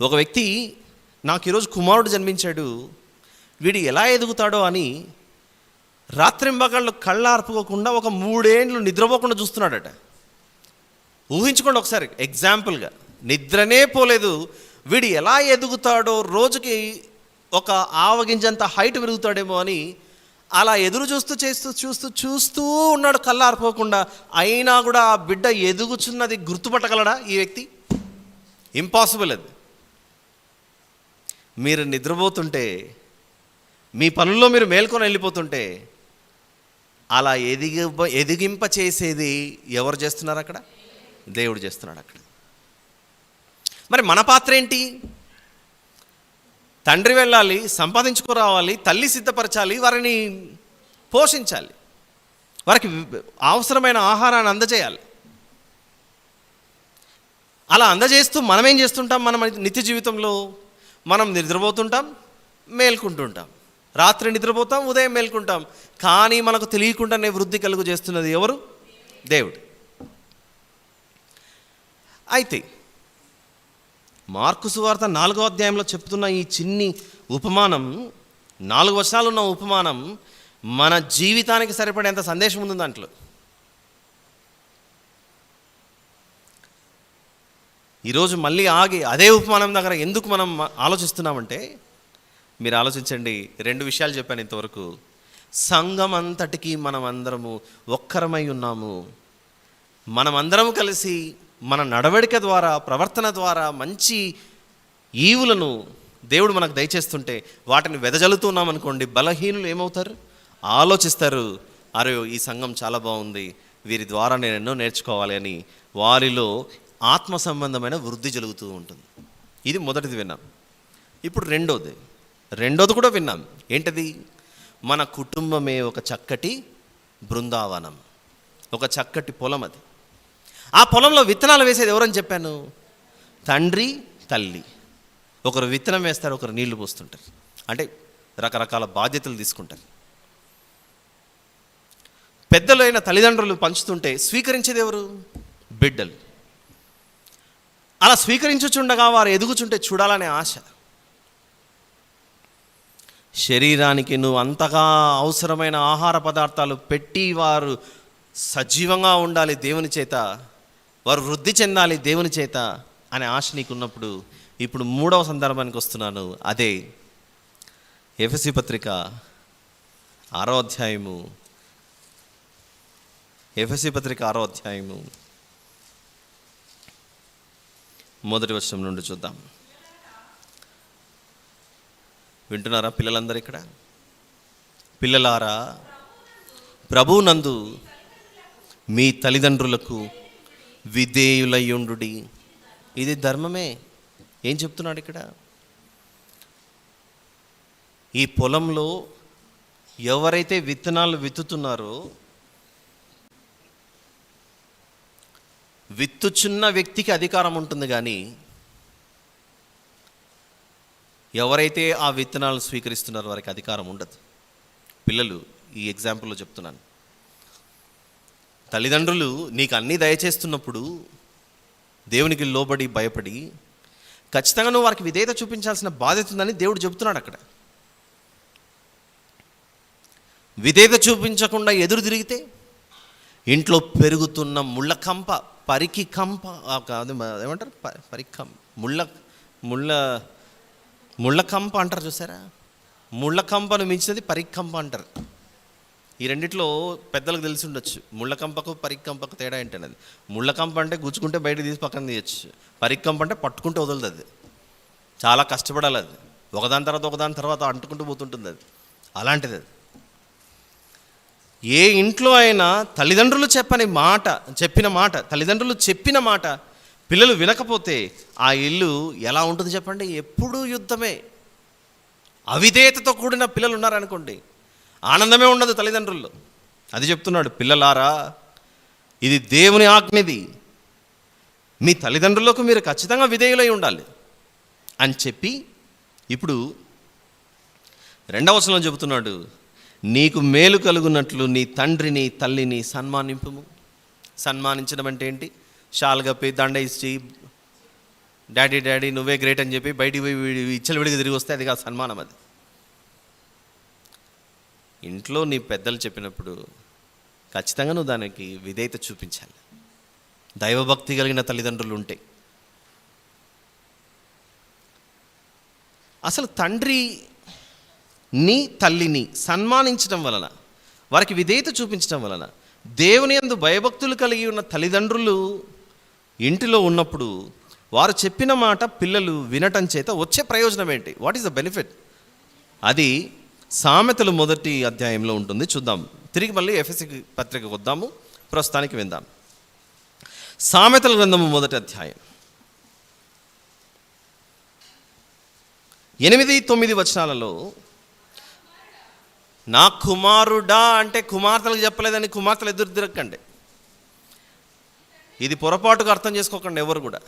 ఒక వ్యక్తి, నాకు ఈరోజు కుమారుడు జన్మించాడు, వీడు ఎలా ఎదుగుతాడో అని రాత్రింబగళ్ళు కళ్ళార్పుకోకుండా ఒక 3 ఏళ్ళు నిద్రపోకుండా చూస్తున్నాడట. ఊహించుకోండి ఒకసారి ఎగ్జాంపుల్గా, నిద్రనే పోలేదు, వీడు ఎలా ఎదుగుతాడో, రోజుకి ఒక ఆవగింజంత హైట్ పెరుగుతాడేమో అని అలా ఎదురు చూస్తూ ఉన్నాడు కళ్ళార్పుకోకుండా. అయినా కూడా ఆ బిడ్డ ఎదుగుచున్నది గుర్తుపట్టగలడా ఈ వ్యక్తి? ఇంపాసిబుల్ అది. మీరు నిద్రపోతుంటే, మీ పనుల్లో మీరు మేల్కొని వెళ్ళిపోతుంటే, అలా ఎదిగింప చేసేది ఎవరు చేస్తున్నారు అక్కడ? దేవుడు చేస్తున్నాడు అక్కడ. మరి మన పాత్ర ఏంటి? తండ్రి వెళ్ళాలి, సంపాదించుకురావాలి, తల్లి సిద్ధపరచాలి, వారిని పోషించాలి, వారికి అవసరమైన ఆహారాన్ని అందజేయాలి. అలా అందజేస్తూ మనం ఏం చేస్తుంటాం? మన నిత్య జీవితంలో మనం నిద్రపోతుంటాం, మేల్కుంటుంటాం, రాత్రి నిద్రపోతాం, ఉదయం మేల్కుంటాం. కానీ మనకు తెలియకుండానే వృద్ధి కలుగు చేస్తున్నది ఎవరు? దేవుడు. అయితే మార్కు సువార్త 4వ అధ్యాయంలో చెప్తున్న ఈ చిన్ని ఉపమానం, 4 వచనాలు ఉన్న ఉపమానం, మన జీవితానికి సరిపడేంత సందేశం ఉంది దాంట్లో. ఈరోజు మళ్ళీ ఆగి అదే ఉపమానం దగ్గర ఎందుకు మనం ఆలోచిస్తున్నామంటే, మీరు ఆలోచించండి. 2 విషయాలు చెప్పాను ఇంతవరకు. సంఘం అంతటికీ మనం అందరము ఒక్కరమై ఉన్నాము. మనమందరం కలిసి మన నడవడిక ద్వారా, ప్రవర్తన ద్వారా మంచి ఈవులను దేవుడు మనకు దయచేస్తుంటే వాటిని వెదజల్లుతున్నాం అనుకోండి, బలహీనులు ఏమవుతారు? ఆలోచిస్తారు, అరే ఈ సంఘం చాలా బాగుంది, వీరి ద్వారా నేను ఎన్నో నేర్చుకోవాలి అని వారిలో ఆత్మ సంబంధమైన వృద్ధి జరుగుతూ ఉంటుంది. ఇది మొదటిది విన్నాం. ఇప్పుడు రెండోది కూడా విన్నాం. ఏంటది? మన కుటుంబమే ఒక చక్కటి బృందావనం, ఒక చక్కటి పొలం. అది ఆ పొలంలో విత్తనాలు వేసేది ఎవరని చెప్పాను? తండ్రి తల్లి. ఒకరు విత్తనం వేస్తారు, ఒకరు నీళ్లు పోస్తుంటారు. అంటే రకరకాల బాధ్యతలు తీసుకుంటారు. పెద్దలైన తల్లిదండ్రులు పంచుతుంటే స్వీకరించేది ఎవరు? బిడ్డలు. అలా స్వీకరించుచుండగా వారు ఎదుగుచుంటే చూడాలనే ఆశ. శరీరానికి నువ్వు అంతగా అవసరమైన ఆహార పదార్థాలు పెట్టి వారు సజీవంగా ఉండాలి దేవుని చేత, వారు వృద్ధి చెందాలి దేవుని చేత అనే ఆశ నీకున్నప్పుడు, ఇప్పుడు 3వ సందర్భానికి వస్తున్నాను. అదే ఎఫెసీ పత్రిక 6వ అధ్యాయము. ఎఫెసీ పత్రిక 6వ అధ్యాయము మొదటి వచనం నుండి చూద్దాం. వింటున్నారా పిల్లలందరూ? ఇక్కడ పిల్లలారా, ప్రభువునందు మీ తల్లిదండ్రులకు విధేయులయ్యుండుడి. ఇది ధర్మమే. ఏం చెప్తున్నాడు ఇక్కడ? ఈ పొలంలో ఎవరైతే విత్తనాలు విత్తుతున్నారో, విత్తుచున్న వ్యక్తికి అధికారం ఉంటుంది, కానీ ఎవరైతే ఆ విత్తనాలు స్వీకరిస్తున్నారో వారికి అధికారం ఉండదు. పిల్లలు, ఈ ఎగ్జాంపుల్లో చెప్తున్నాను. తల్లిదండ్రులు నీకు అన్నీ దయచేస్తున్నప్పుడు దేవునికి లోబడి భయపడి ఖచ్చితంగా నువ్వు వారికి విధేయత చూపించాల్సిన బాధ్యత ఉందని దేవుడు చెబుతున్నాడు అక్కడ. విధేయత చూపించకుండా ఎదురు తిరిగితే ఇంట్లో పెరుగుతున్న ముళ్ళకంప, పరికి కంప, ఏమంటారు, ముళ్ళకంప అంటారు చూసారా? ముళ్ళకంపను మించినది పరికంప అంటారు. ఈ రెండిట్లో పెద్దలకు తెలిసి ఉండొచ్చు, ముళ్ళకంపకు పరికంపకు తేడా ఏంటనేది. అది ముళ్ళకంప అంటే గుచ్చుకుంటే బయట తీసి పక్కన తీయచ్చు, పరికంప అంటే పట్టుకుంటే వదలదు. అది చాలా కష్టపడాలి. అది ఒకదాని తర్వాత అంటుకుంటూ పోతుంటుంది. అది అలాంటిది. అది ఏ ఇంట్లో అయినా తల్లిదండ్రులు చెప్పిన మాట తల్లిదండ్రులు చెప్పిన మాట పిల్లలు వినకపోతే ఆ ఇల్లు ఎలా ఉంటుంది చెప్పండి? ఎప్పుడూ యుద్ధమే. అవిధేయతతో కూడిన పిల్లలు ఉన్నారనుకోండి, ఆనందమే ఉండదు తల్లిదండ్రుల్లో. అది చెప్తున్నాడు, పిల్లలారా ఇది దేవుని ఆజ్ఞది, మీ తల్లిదండ్రులకు మీరు ఖచ్చితంగా విధేయులై ఉండాలి అని చెప్పి ఇప్పుడు 2వ వచనంలో చెబుతున్నాడు, నీకు మేలు కలుగునట్లు నీ తండ్రిని తల్లిని సన్మానింపుము. సన్మానించడం అంటే ఏంటి? షాల్ కప్పి దండ ఇచ్చి డాడీ నువ్వే గ్రేట్ అని చెప్పి బయటికి పోయి విడిగా తిరిగి వస్తే అది కాదు సన్మానం. అది ఇంట్లో నీ పెద్దలు చెప్పినప్పుడు ఖచ్చితంగా నువ్వు దానికి విధేయత చూపించాలి. దైవభక్తి కలిగిన తల్లిదండ్రులు ఉంటే. అసలు తండ్రిని తల్లిని సన్మానించడం వలన, వారికి విధేయత చూపించడం వలన, దేవుని యందు భయభక్తులు కలిగి ఉన్న తల్లిదండ్రులు ఇంటిలో ఉన్నప్పుడు వారు చెప్పిన మాట పిల్లలు వినటం చేత వచ్చే ప్రయోజనం ఏంటి? What is the benefit? అది సామెతలు 1వ అధ్యాయంలో ఉంటుంది. చూద్దాం. తిరిగి మళ్ళీ ఎఫెసీ పత్రికకు వద్దాము, ప్రస్తుతానికి విందాం. సామెతల గ్రంథము 1వ అధ్యాయం 8-9 వచనాలలో, నా కుమారుడా అంటే కుమార్తెలకు చెప్పలేదని కుమార్తెలు ఎదురు తిరగకండి. ఇది పొరపాటుగా అర్థం చేసుకోకండి ఎవరు కూడా.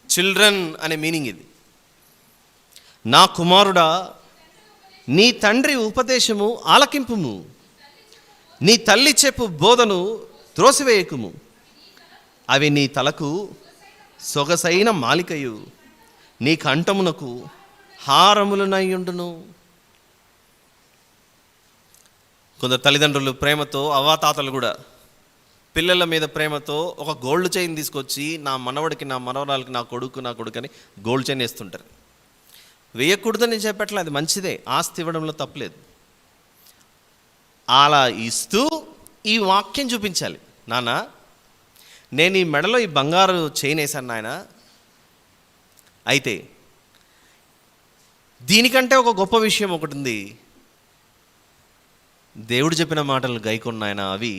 చిల్డ్రన్ అనే మీనింగ్ ఇది. నా కుమారుడా నీ తండ్రి ఉపదేశము ఆలకింపుము, నీ తల్లి చెప్పు బోధను త్రోసివేయకుము. అవి నీ తలకు సొగసైన మాలికయు, నీ కంఠమునకు హారములనయ్యుండును. కొందరు తల్లిదండ్రులు ప్రేమతో, అవ్వాతాతలు కూడా పిల్లల మీద ప్రేమతో ఒక గోల్డ్ చైన్ తీసుకొచ్చి నా మనవడికి, నా మనవరాలకి, నా కొడుకు అని గోల్డ్ చైన్ వేస్తుంటారు. వేయకూడదని నేను చెప్పట్లేదు, అది మంచిదే, ఆస్తి ఇవ్వడంలో తప్పలేదు. అలా ఇస్తూ ఈ వాక్యం చూపించాలి. నాన్న, నేను ఈ మెడలో ఈ బంగారు చైన్ వేసాను నాయన, అయితే దీనికంటే ఒక గొప్ప విషయం ఒకటి ఉంది. దేవుడు చెప్పిన మాటలు గైకొన్నాయన, అవి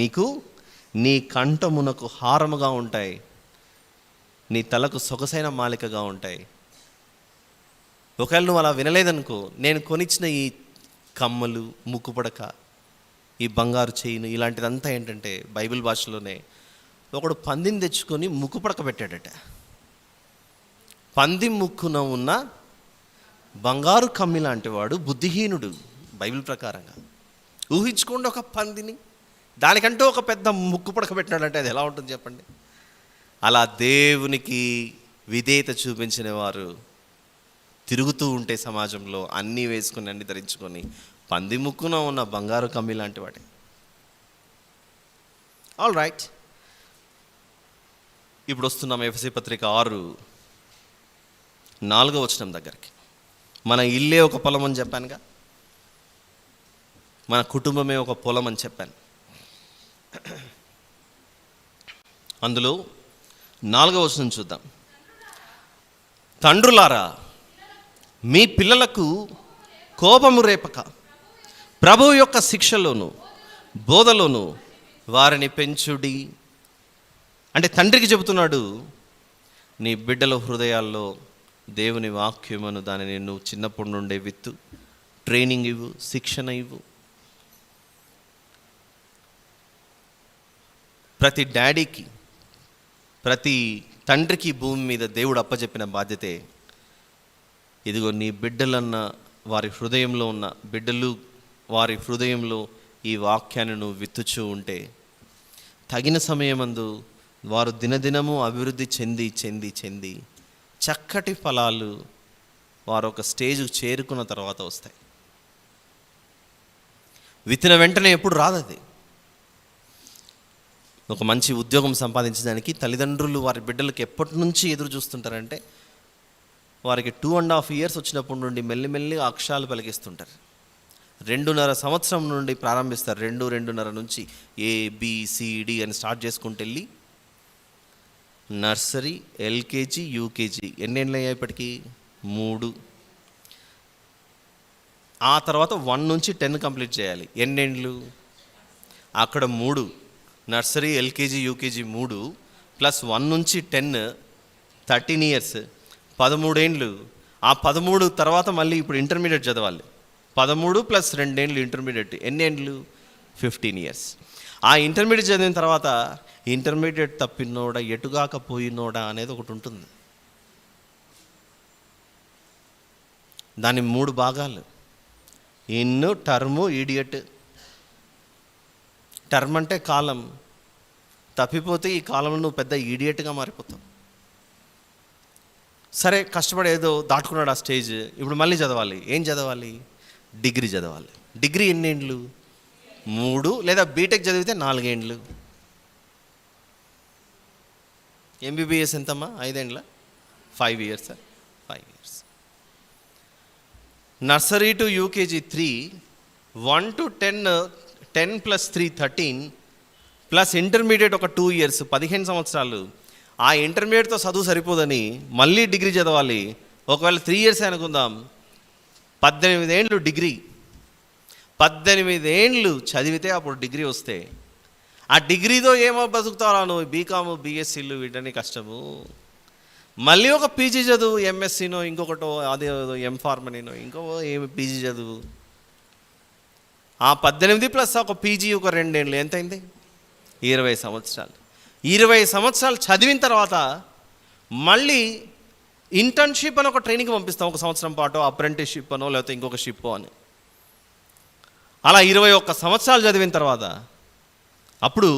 నీకు నీ కంఠమునకు హారముగా ఉంటాయి, నీ తలకు సొగసైన మాలికగా ఉంటాయి. ఒకవేళ నువ్వు అలా వినలేదనుకో, నేను కొనిచ్చిన ఈ కమ్మలు, ముక్కు పడక, ఈ బంగారు చైన్, ఇలాంటిదంతా ఏంటంటే బైబిల్ భాషలోనే ఒకడు పందిని తెచ్చుకొని ముక్కు పడక పెట్టాడట. పంది ముక్కున ఉన్న బంగారు కమ్మి లాంటి వాడు బుద్ధిహీనుడు బైబిల్ ప్రకారంగా. ఊహించుకోండి, ఒక పందిని దానికంటూ ఒక పెద్ద ముక్కు పడక పెట్టినాడంటే అది ఎలా ఉంటుంది చెప్పండి. అలా దేవునికి విధేయత చూపించిన వారు తిరుగుతూ ఉంటే సమాజంలో అన్నీ వేసుకొని అన్నీ ధరించుకొని పంది ముక్కున ఉన్న బంగారు కమ్మి లాంటి వాడే. ఆల్ రైట్, ఇప్పుడు వస్తున్నాం ఎఫెసీ పత్రిక 6:4 దగ్గరికి. మన ఇల్లే ఒక పొలం అని చెప్పానుగా, మన కుటుంబమే ఒక పొలం అని చెప్పాను. అందులో 4 చూద్దాం. తండ్రులారా, మీ పిల్లలకు కోపము రేపక ప్రభువు యొక్క శిక్షలోను బోధలోను వారిని పెంచుడి. అంటే తండ్రికి చెబుతున్నాడు, నీ బిడ్డల హృదయాల్లో దేవుని వాక్యమును దానిని నువ్వు చిన్నప్పటి నుండే విత్తు, ట్రైనింగ్ ఇవ్వు, శిక్షణ ఇవ్వు. ప్రతి డాడీకి, ప్రతి తండ్రికి భూమి మీద దేవుడు అప్పచెప్పిన బాధ్యతే, ఇదిగో నీ బిడ్డలన్న వారి హృదయంలో ఉన్న బిడ్డలు, వారి హృదయంలో ఈ వాక్యాన్ని నువ్వు విత్తుచూ ఉంటే తగిన సమయమందు వారు దినదినము అభివృద్ధి చెంది చెంది చెంది చక్కటి ఫలాలు వారు ఒక స్టేజ్కి చేరుకున్న తర్వాత వస్తాయి. విత్తిన వెంటనే ఎప్పుడు రాదు అది. ఒక మంచి ఉద్యోగం సంపాదించడానికి తల్లిదండ్రులు వారి బిడ్డలకు ఎప్పటి నుంచి ఎదురు చూస్తుంటారంటే, వారికి 2.5 years వచ్చినప్పటి నుండి మెల్లిమెల్లిగా అక్షరాలు పలికిస్తుంటారు. 2.5 సంవత్సరం నుండి ప్రారంభిస్తారు. 2.5 నుంచి ABCD అని స్టార్ట్ చేసుకుంటూ వెళ్ళి నర్సరీ, LKG, UKG ఎన్నేళ్ళు అయ్యేపటికి 3. ఆ తర్వాత 1 నుంచి 10 కంప్లీట్ చేయాలి. ఎన్నేళ్ళు అక్కడ 3, నర్సరీ, LKG, UKG 3 ప్లస్ 1 నుంచి 10 13 years, 13 ఏండ్లు. ఆ 13 తర్వాత మళ్ళీ ఇప్పుడు ఇంటర్మీడియట్ చదవాలి. 13 ప్లస్ 2 ఏండ్లు ఇంటర్మీడియట్, ఎన్ని ఏండ్లు 15 years. ఆ ఇంటర్మీడియట్ చదివిన తర్వాత ఇంటర్మీడియట్ తప్పినోడా ఎటుగాకపోయినోడా అనేది ఒకటి ఉంటుంది. దాని 3 భాగాలు: ఇన్ను, టర్ము, ఈడియట్. టర్మ్ అంటే కాలం. తప్పిపోతే ఈ కాలంలో నువ్వు పెద్ద ఈడియట్గా మారిపోతావు. సరే, కష్టపడి ఏదో దాటుకున్నాడు ఆ స్టేజ్. ఇప్పుడు మళ్ళీ చదవాలి. ఏం చదవాలి? డిగ్రీ చదవాలి. డిగ్రీ ఎన్నేండ్లు? 3, లేదా బీటెక్ చదివితే 4 ఏండ్లు. MBBS ఎంతమ్మా? 5 ఏండ్ల? 5 years. 5 years. Nursery to UKG 3, 1 to 10, 10 plus 3 13, plus intermediate ఒక 2 years, 15 సంవత్సరాలు. ఆ ఇంటర్మీడియట్తో చదువు సరిపోదని మళ్ళీ డిగ్రీ చదవాలి. ఒకవేళ 3 years అనుకుందాం, 18 ఏండ్లు డిగ్రీ. 18 ఏండ్లు చదివితే అప్పుడు డిగ్రీ వస్తే ఆ డిగ్రీతో ఏమో బతుకుతారా నువ్వు? బీకాము, BScలు వీటన్ని కష్టము. మళ్ళీ ఒక పీజీ చదువు, MScనో ఇంకొకటో, అదే M.Pharmనో ఇంకో ఏమి పీజీ చదువు. ఆ 18 ప్లస్ ఒక పీజీ ఒక 2 ఏండ్లు ఎంతైంది? 20 సంవత్సరాలు. 20 సంవత్సరాలు చదివిన తర్వాత మళ్ళీ ఇంటర్న్షిప్ అని ఒక ట్రైనింగ్ పంపిస్తాం, 1 సంవత్సరం పాటు. అప్రెంటిస్షిప్ అనో లేకపోతే ఇంకొక షిప్ అని. అలా 21 సంవత్సరాలు చదివిన తర్వాత అప్పుడు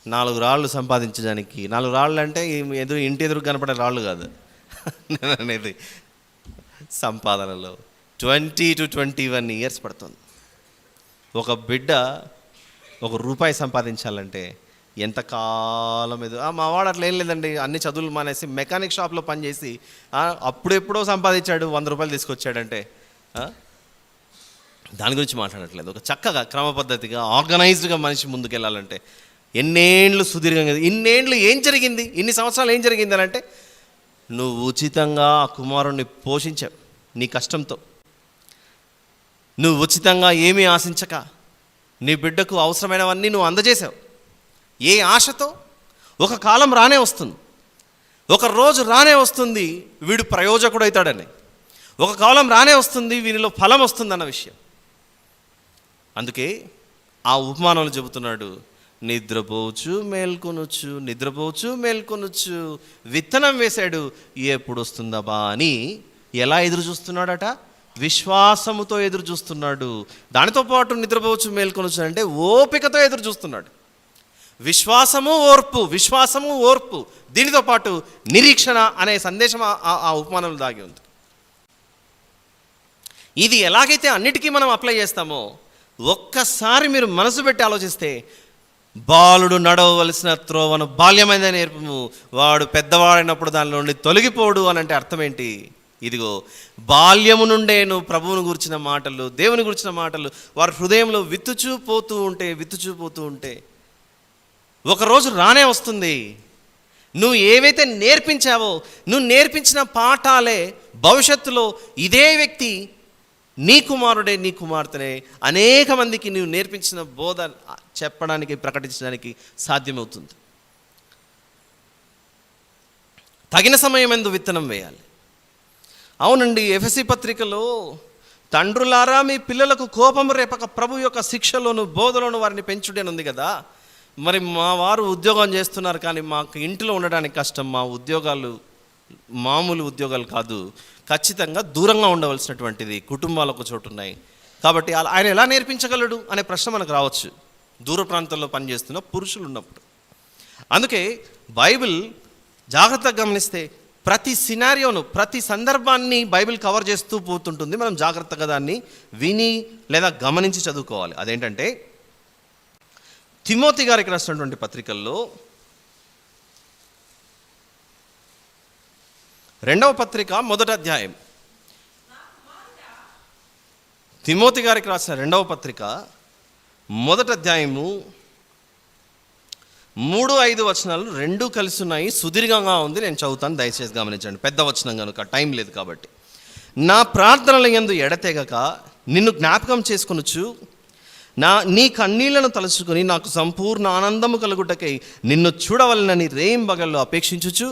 4 రాళ్ళు సంపాదించడానికి, 4 రాళ్ళు అంటే ఇంటి ఎదురు కనపడే రాళ్ళు కాదు నేను అనేది, సంపాదనలో 20 to 21 years పడుతుంది. ఒక బిడ్డ ₹1 సంపాదించాలంటే ఎంతకాలం ఎదురు. మా వాడు అట్లా ఏం లేదండి, అన్ని చదువులు మానేసి మెకానిక్ షాప్లో పనిచేసి అప్పుడెప్పుడో సంపాదించాడు, ₹100 తీసుకొచ్చాడంటే దాని గురించి మాట్లాడట్లేదు. ఒక చక్కగా క్రమపద్ధతిగా ఆర్గనైజ్డ్గా మనిషి ముందుకెళ్ళాలంటే ఎన్నేండ్లు సుదీర్ఘంగా, ఇన్నేండ్లు ఏం జరిగింది, ఇన్ని సంవత్సరాలు ఏం జరిగింది అని అంటే, నువ్వు ఉచితంగా ఆ కుమారుణ్ణి పోషించావు, నీ కష్టంతో, నువ్వు ఉచితంగా ఏమీ ఆశించక నీ బిడ్డకు అవసరమైనవన్నీ నువ్వు అందజేశావు. ఏ ఆశతో? ఒక కాలం రానే వస్తుంది, ఒక రోజు రానే వస్తుంది వీడు ప్రయోజకుడు అవుతాడని, ఒక కాలం రానే వస్తుంది వీనిలో ఫలం వస్తుందన్న విషయం. అందుకే ఆ ఉపమానంలో చెబుతున్నాడు, నిద్రపోవచ్చు మేల్కొనొచ్చు, నిద్రపోవచ్చు మేల్కొనొచ్చు, విత్తనం వేశాడు ఎప్పుడు వస్తుందబా అని ఎలా ఎదురు చూస్తున్నాడట? విశ్వాసముతో ఎదురు చూస్తున్నాడు. దానితో పాటు నిద్రపోవచ్చు మేల్కొనొచ్చు అంటే ఓపికతో ఎదురు చూస్తున్నాడు. విశ్వాసము ఓర్పు, విశ్వాసము ఓర్పు, దీనితో పాటు నిరీక్షణ అనే సందేశం ఆ ఉపమానంలో దాగి ఉంది. ఇది ఎలాగైతే అన్నిటికీ మనం అప్లై చేస్తామో ఒక్కసారి మీరు మనసు పెట్టి ఆలోచిస్తే, బాలుడు నడవవలసిన త్రోవను బాల్యమైన నేర్పము, వాడు పెద్దవాడైనప్పుడు దానిలో నుండి తొలగిపోడు అని అంటే అర్థం ఏంటి? ఇదిగో బాల్యము నుండే నువ్వు ప్రభువును గురించిన మాటలు, దేవుని గురించిన మాటలు వారి హృదయంలో విత్తుచూ పోతూ ఉంటే ఒకరోజు రానే వస్తుంది. నువ్వు ఏవైతే నేర్పించావో, నువ్వు నేర్పించిన పాఠాలే భవిష్యత్తులో ఇదే వ్యక్తి నీ కుమారుడే నీ కుమార్తెనే అనేక మందికి నువ్వు నేర్పించిన బోధ చెప్పడానికి, ప్రకటించడానికి సాధ్యమవుతుంది. తగిన సమయం ఎందు విత్తనం వేయాలి. అవునండి, ఎఫెసీ పత్రికలో తండ్రులారా మీ పిల్లలకు కోపము రేపక ప్రభు యొక్క శిక్షలోను బోధలోను వారిని పెంచుడే ఉంది కదా. మరి మా వారు ఉద్యోగం చేస్తున్నారు కానీ మాకు ఇంట్లో ఉండడానికి కష్టం, మా ఉద్యోగాలు మామూలు ఉద్యోగాలు కాదు, ఖచ్చితంగా దూరంగా ఉండవలసినటువంటిది, కుటుంబాలకు చోటు ఉన్నాయి కాబట్టి ఆయన ఎలా నేర్పించగలడు అనే ప్రశ్న మనకు రావచ్చు దూర ప్రాంతాల్లో పనిచేస్తున్న పురుషులు ఉన్నప్పుడు. అందుకే బైబిల్ జాగ్రత్తగా గమనిస్తే ప్రతి సినారియోను, ప్రతి సందర్భాన్ని బైబిల్ కవర్ చేస్తూ పోతుంటుంది. మనం జాగ్రత్తగా దాన్ని విని లేదా గమనించి చదువుకోవాలి. అదేంటంటే తిమోతి గారికి రాసినటువంటి పత్రికల్లో 2వ పత్రిక 1వ అధ్యాయం, తిమోతి గారికి రాసిన 2వ పత్రిక 1వ అధ్యాయము 3-5 వచనాలు రెండూ కలిసి ఉన్నాయి. సుదీర్ఘంగా ఉంది, నేను చదువుతాను, దయచేసి గమనించండి. పెద్ద వచనం కనుక టైం లేదు కాబట్టి. నా ప్రార్థనల యందు ఎడతెగక నిన్ను జ్ఞాపకం చేసుకొనుచు నీ కన్నీళ్లను తలుచుకొని నాకు సంపూర్ణ ఆనందము కలుగుటకై నిన్ను చూడవలనని రేయింబగల్లో అపేక్షించుచు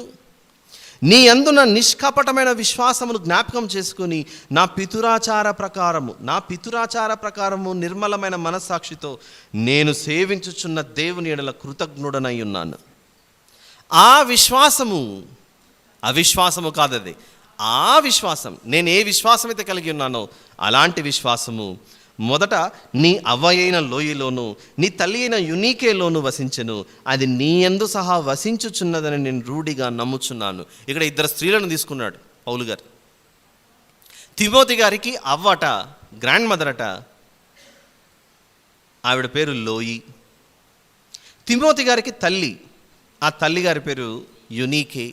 నీ అందున నిష్కపటమైన విశ్వాసమును జ్ఞాపకం చేసుకుని నా పితురాచార ప్రకారము నిర్మలమైన మనస్సాక్షితో నేను సేవించుచున్న దేవుని ఎడల కృతజ్ఞుడనై ఉన్నాను. ఆ విశ్వాసము అవిశ్వాసము కాదది. ఆ విశ్వాసం, నేను ఏ విశ్వాసం అయితే కలిగి ఉన్నానో అలాంటి విశ్వాసము మొదట నీ అవ్వయైన లోయలోను నీ తల్లి అయిన యునీకేలోను వసించెను, అది నీ యందు సహా వసించుచున్నదని నేను రూఢిగా నమ్ముచున్నాను. ఇక్కడ 2 స్త్రీలను తీసుకున్నాడు పౌలు గారు. తిమోతి గారికి అవ్వట, గ్రాండ్ మదర్ అట, ఆవిడ పేరు లోయి. తిమోతి గారికి తల్లి, ఆ తల్లి గారి పేరు యునీకే.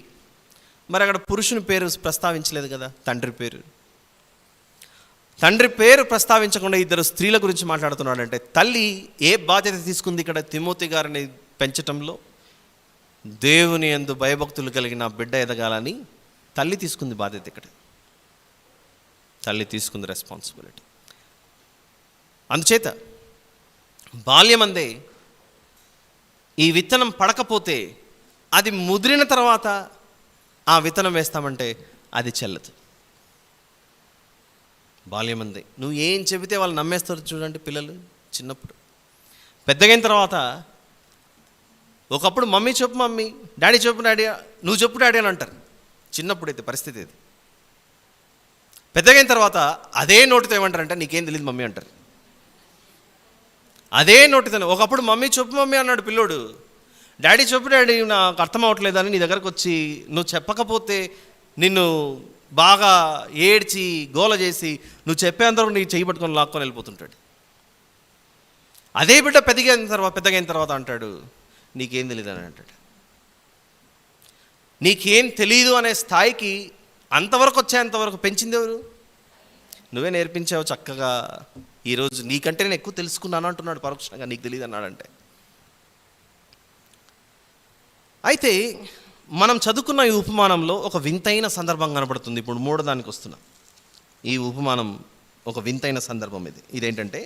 మరి అక్కడ పురుషుని పేరు ప్రస్తావించలేదు కదా, తండ్రి పేరు ప్రస్తావించకుండా 2 స్త్రీల గురించి మాట్లాడుతున్నాడంటే తల్లి ఏ బాధ్యత తీసుకుంది ఇక్కడ తిమోతి గారిని పెంచటంలో? దేవుని యందు భయభక్తులు కలిగిన బిడ్డ ఎదగాలని తల్లి తీసుకుంది బాధ్యత. ఇక్కడ తల్లి తీసుకుంది రెస్పాన్సిబిలిటీ. అందుచేత బాల్యమందే ఈ విత్తనం పడకపోతే, అది ముదిరిన తర్వాత ఆ విత్తనం వేస్తామంటే అది చెల్లదు. బాల్యమందే నువ్వు ఏం చెబితే వాళ్ళు నమ్మేస్తారు. చూడండి పిల్లలు చిన్నప్పుడు. పెద్దగైన తర్వాత ఒకప్పుడు మమ్మీ చెప్పు మమ్మీ, డాడీ చెప్పు డాడీ, నువ్వు చెప్పు డాడీ అని అంటారు. చిన్నప్పుడు అయితే పరిస్థితి ఇది. పెద్దగైన తర్వాత అదే నోటితో ఏమంటారంటే నీకేం తెలియదు మమ్మీ అంటారు. అదే నోటితో. ఒకప్పుడు మమ్మీ చెప్పు మమ్మీ అన్నాడు పిల్లోడు, డాడీ చెప్పు డాడీ నాకు అర్థం అవ్వట్లేదని నీ దగ్గరకు వచ్చి నువ్వు చెప్పకపోతే నిన్ను బాగా ఏడ్చి గోల చేసి నువ్వు చెప్పేంతవరకు నీకు చేయి పట్టుకొని లాక్కొని వెళ్ళిపోతుంటాడు. అదే బిడ్డ పెద్దగైన తర్వాత అంటాడు నీకేం తెలియదు అని అంటాడు. నీకేం తెలీదు అనే స్థాయికి అంతవరకు వచ్చేంతవరకు పెంచింది ఎవరు? నువ్వే నేర్పించావు చక్కగా. ఈరోజు నీకంటే నేను ఎక్కువ తెలుసుకున్నాను అంటున్నాడు పరోక్షంగా, నీకు తెలియదు అన్నాడంటే. అయితే మనం చదువుకున్న ఈ ఉపమానంలో ఒక వింతైన సందర్భం కనబడుతుంది. ఇప్పుడు 3వ దానికి వస్తున్నాం. ఈ ఉపమానం ఒక వింతైన సందర్భం. ఇదేంటంటే,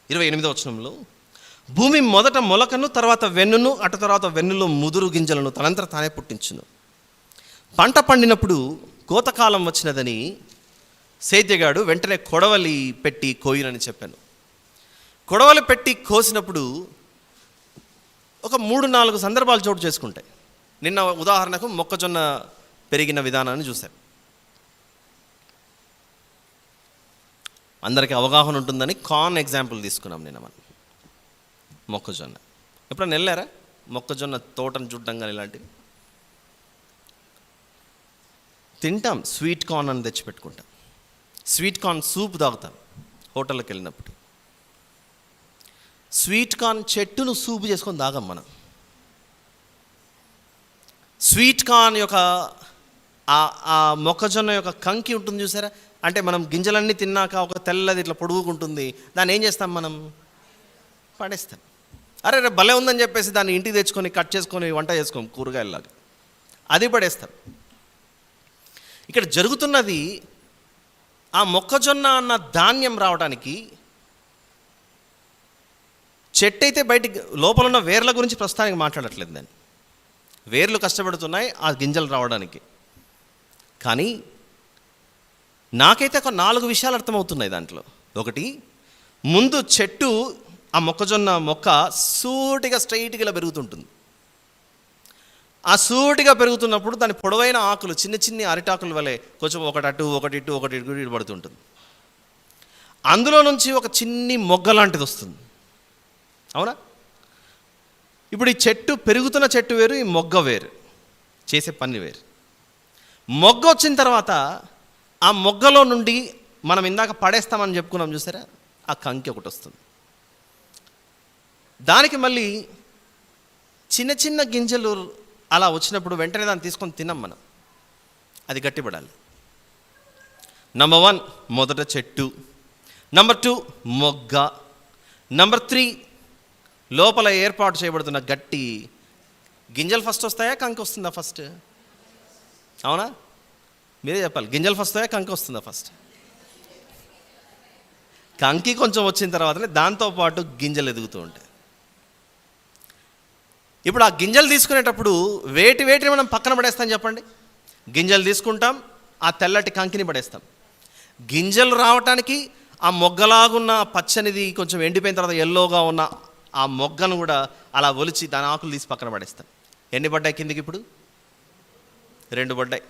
28వ వచనంలో, భూమి మొదట మొలకను, తర్వాత వెన్నును, అటు తర్వాత వెన్నులో ముదురు గింజలను తనంతట తానే పుట్టించును. పంట పండినప్పుడు కోతకాలం వచ్చినదని సేద్యగాడు వెంటనే కొడవలి పెట్టి కోయునని చెప్పాను. కొడవలి పెట్టి కోసినప్పుడు ఒక 3-4 సందర్భాలు చోటు చేసుకుంటాయి. నిన్న ఉదాహరణకు మొక్కజొన్న పెరిగిన విధానాన్ని చూశాం. అందరికీ అవగాహన ఉంటుందని కార్న్ ఎగ్జాంపుల్ తీసుకున్నాం నిన్న మనం. మొక్కజొన్న ఎప్పుడన్నా వెళ్ళారా? మొక్కజొన్న తోటను చూడడం కానీ ఇలాంటివి తింటాం. స్వీట్ కార్న్ అని తెచ్చిపెట్టుకుంటాం. స్వీట్ కార్న్ సూప్ తాగుతాం హోటల్కి వెళ్ళినప్పుడు. స్వీట్ కార్న్ చెట్టును సూప్ చేసుకొని తాగం మనం. స్వీట్ కార్న్ యొక్క ఆ మొక్కజొన్న యొక్క కంకి ఉంటుంది చూసారా, అంటే మనం గింజలన్నీ తిన్నాక ఒక తెల్లది ఇట్లా పొడుగుకుంటుంది, దాన్ని ఏం చేస్తాం మనం? పడేస్తాం. అరే రే భలే ఉందని చెప్పేసి దాన్ని ఇంటికి తెచ్చుకొని కట్ చేసుకొని వంట చేసుకోం కూరగాయలాగా, అది పడేస్తాం. ఇక్కడ జరుగుతున్నది, ఆ మొక్కజొన్న అన్న ధాన్యం రావడానికి చెట్టు అయితే బయటికి లోపల ఉన్న వేర్ల గురించి ప్రస్తుతానికి మాట్లాడట్లేదు. దాన్ని వేర్లు కష్టపడుతున్నాయి ఆ గింజలు రావడానికి. కానీ నాకైతే ఒక 4 విషయాలు అర్థమవుతున్నాయి దాంట్లో. ఒకటి, ముందు చెట్టు, ఆ మొక్కజొన్న మొక్క సూటిగా స్ట్రైట్గా ఇలా పెరుగుతుంటుంది. ఆ సూటిగా పెరుగుతున్నప్పుడు దాని పొడవైన ఆకులు చిన్న చిన్న అరిటాకుల వలె కొంచెం ఒకటి అటు ఒకటి ఇటు ఒకటి ఇటు పడుతుంటుంది. అందులో నుంచి ఒక చిన్ని మొగ్గ లాంటిది వస్తుంది. అవునా? ఇప్పుడు ఈ చెట్టు, పెరుగుతున్న చెట్టు వేరు, ఈ మొగ్గ వేరు, చేసే పని వేరు. మొగ్గ వచ్చిన తర్వాత ఆ మొగ్గలో నుండి మనం ఇందాక పడేస్తామని చెప్పుకున్నాం చూసారా, ఆ కంకి ఒకటి వస్తుంది. దానికి మళ్ళీ చిన్న చిన్న గింజలు అలా వచ్చినప్పుడు వెంటనే దాన్ని తీసుకొని తిన్నాం మనం. అది గట్టిపడాలి. నంబర్ 1 మొదట చెట్టు, నంబర్ 2 మొగ్గ, నంబర్ 3 లోపల ఏర్పాటు చేయబడుతున్న గట్టి గింజలు. ఫస్ట్ వస్తాయా కంకి వస్తుందా ఫస్ట్? అవునా? మీరే చెప్పాలి. గింజలు ఫస్ట్ వస్తాయా కంకి వస్తుందా ఫస్ట్? కంకి కొంచెం వచ్చిన తర్వాతనే దాంతోపాటు గింజలు ఎదుగుతూ ఉంటాయి. ఇప్పుడు ఆ గింజలు తీసుకునేటప్పుడు వేటిని మనం పక్కన పడేస్తాం చెప్పండి? గింజలు తీసుకుంటాం, ఆ తెల్లటి కంకిని పడేస్తాం. గింజలు రావటానికి ఆ మొగ్గలాగున్న పచ్చనిది కొంచెం ఎండిపోయిన తర్వాత ఎల్లోగా ఉన్న ఆ మొగ్గను కూడా అలా ఒలిచి దాని ఆకులు తీసి పక్కన పడేస్తాం. ఎన్ని పడ్డాయి కిందికి? ఇప్పుడు 2 పడ్డాయి.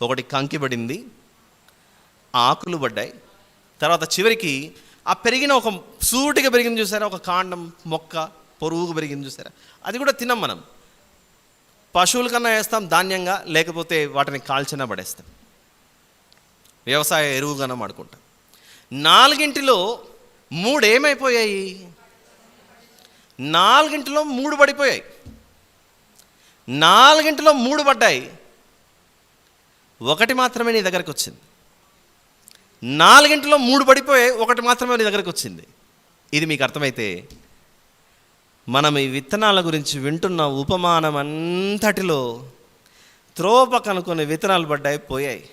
ఒకటి కంకి పడింది, ఆకులు పడ్డాయి. తర్వాత చివరికి ఆ పెరిగిన ఒక సూటిగా పెరిగింది చూసారా, ఒక కాండం మొక్క పొరుగుగా పెరిగింది చూసారా, అది కూడా తిన్నాం మనం. పశువుల కన్నా వేస్తాం ధాన్యంగా, లేకపోతే వాటిని కాల్చినా పడేస్తాం, వ్యవసాయ ఎరువుగానే వాడుకుంటాం. 4 3 ఏమైపోయాయి? 4 3 పడిపోయాయి. 4 3 పడ్డాయి, ఒకటి మాత్రమే నీ దగ్గరకు వచ్చింది. 4 3 పడిపోయాయి, ఒకటి మాత్రమే నీ దగ్గరకు వచ్చింది. ఇది మీకు అర్థమైతే మనం ఈ విత్తనాల గురించి వింటున్న ఉపమానం అంతటిలో త్రోపకను కొన్ని విత్తనాలు పడ్డాయి, పోయాయి.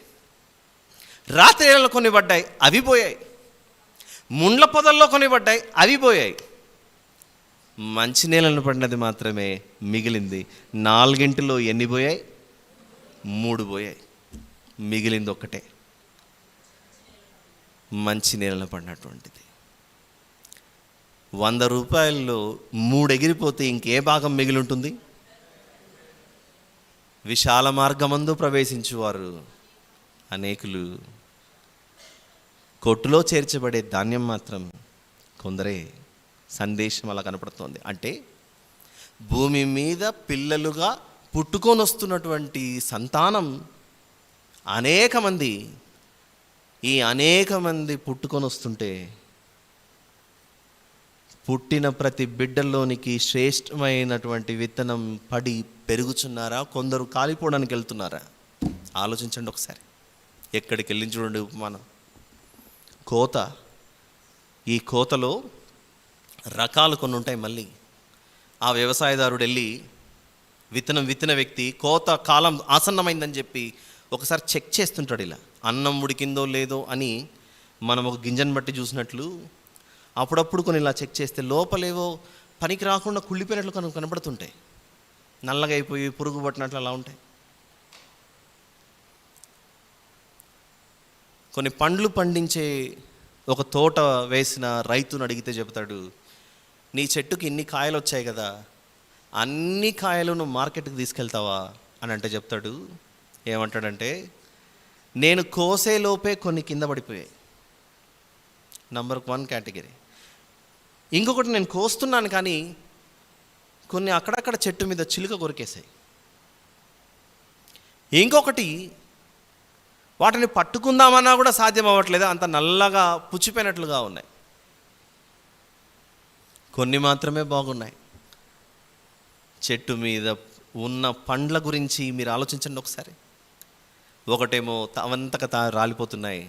రాత్రి వేళలో కొన్ని పడ్డాయి, అవి పోయాయి. ముండ్ల పొదల్లో కొన్ని పడ్డాయి, అవి పోయాయి. మంచి నేలను పడినది మాత్రమే మిగిలింది. 4 ఎన్ని పోయాయి? 3 పోయాయి. మిగిలింది ఒక్కటే, మంచి నేలను పడినటువంటిది. 100 రూపాయల్లో 3 ఎగిరిపోతే ఇంకే భాగం మిగిలి ఉంటుంది? విశాల మార్గమందు ప్రవేశించువారు అనేకులు, కొట్టులో చేర్చబడే ధాన్యం మాత్రం కొందరే. సందేశం అలా కనపడుతోంది. అంటే భూమి మీద పిల్లలుగా పుట్టుకొని వస్తున్నటువంటి సంతానం అనేక మంది. ఈ అనేక మంది పుట్టుకొని వస్తుంటే పుట్టిన ప్రతి బిడ్డల్లోనికి శ్రేష్టమైనటువంటి విత్తనం పడి పెరుగుచున్నారా? కొందరు కాలిపోవడానికి వెళ్తున్నారా? ఆలోచించండి ఒకసారి. ఎక్కడికి వెళ్ళి చూడండి ఉపమానం. కోత. ఈ కోతలో రకాలు కొన్ని ఉంటాయి. మళ్ళీ ఆ వ్యవసాయదారుడు వెళ్ళి విత్తిన వ్యక్తి కోత కాలం ఆసన్నమైందని చెప్పి ఒకసారి చెక్ చేస్తుంటాడు. ఇలా అన్నం ఉడికిందో లేదో అని మనం ఒక గింజను బట్టి చూసినట్లు అప్పుడప్పుడు కొన్ని ఇలా చెక్ చేస్తే లోపలేవో పనికి రాకుండా కుళ్ళిపోయినట్లు కనబడుతుంటాయి, నల్లగా అయిపోయి పురుగు పట్టినట్లు అలా ఉంటాయి. కొన్ని పండ్లు పండించే ఒక తోట వేసిన రైతును అడిగితే చెబుతాడు, నీ చెట్టుకి ఇన్ని కాయలు వచ్చాయి కదా, అన్ని కాయలను మార్కెట్కి తీసుకెళ్తావా అని అంటే చెప్తాడు. ఏమంటాడంటే, నేను కోసేలోపే కొన్ని కింద పడిపోయాయి. Number 1 category. ఇంకొకటి, నేను కోస్తున్నాను కానీ కొన్ని అక్కడక్కడ చెట్టు మీద చిలుక కొరికేసాయి. ఇంకొకటి, వాటిని పట్టుకుందామన్నా కూడా సాధ్యం అవ్వట్లేదు, అంత నల్లగా పుచ్చిపోయినట్లుగా ఉన్నాయి. కొన్ని మాత్రమే బాగున్నాయి. చెట్టు మీద ఉన్న పండ్ల గురించి మీరు ఆలోచించండి ఒకసారి. ఒకటేమో అవంతక రాలిపోతున్నాయి,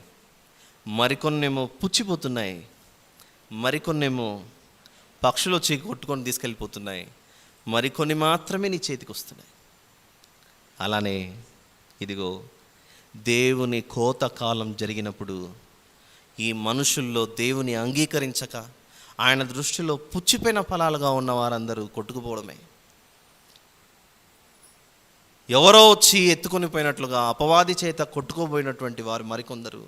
మరికొన్నేమో పుచ్చిపోతున్నాయి, మరికొన్నేమో పక్షులు వచ్చి కొట్టుకొని తీసుకెళ్ళిపోతున్నాయి, మరికొన్ని మాత్రమే నీ చేతికి వస్తున్నాయి. అలానే ఇదిగో దేవుని కోత కాలం జరిగినప్పుడు ఈ మనుషుల్లో దేవుని అంగీకరించక ఆయన దృష్టిలో పుచ్చిపోయిన ఫలాలుగా ఉన్న వారందరూ కొట్టుకుపోవడమే. ఎవరో వచ్చి ఎత్తుకొని పోయినట్లుగా అపవాది చేత కొట్టుకోబోయినటువంటి వారు మరికొందరు.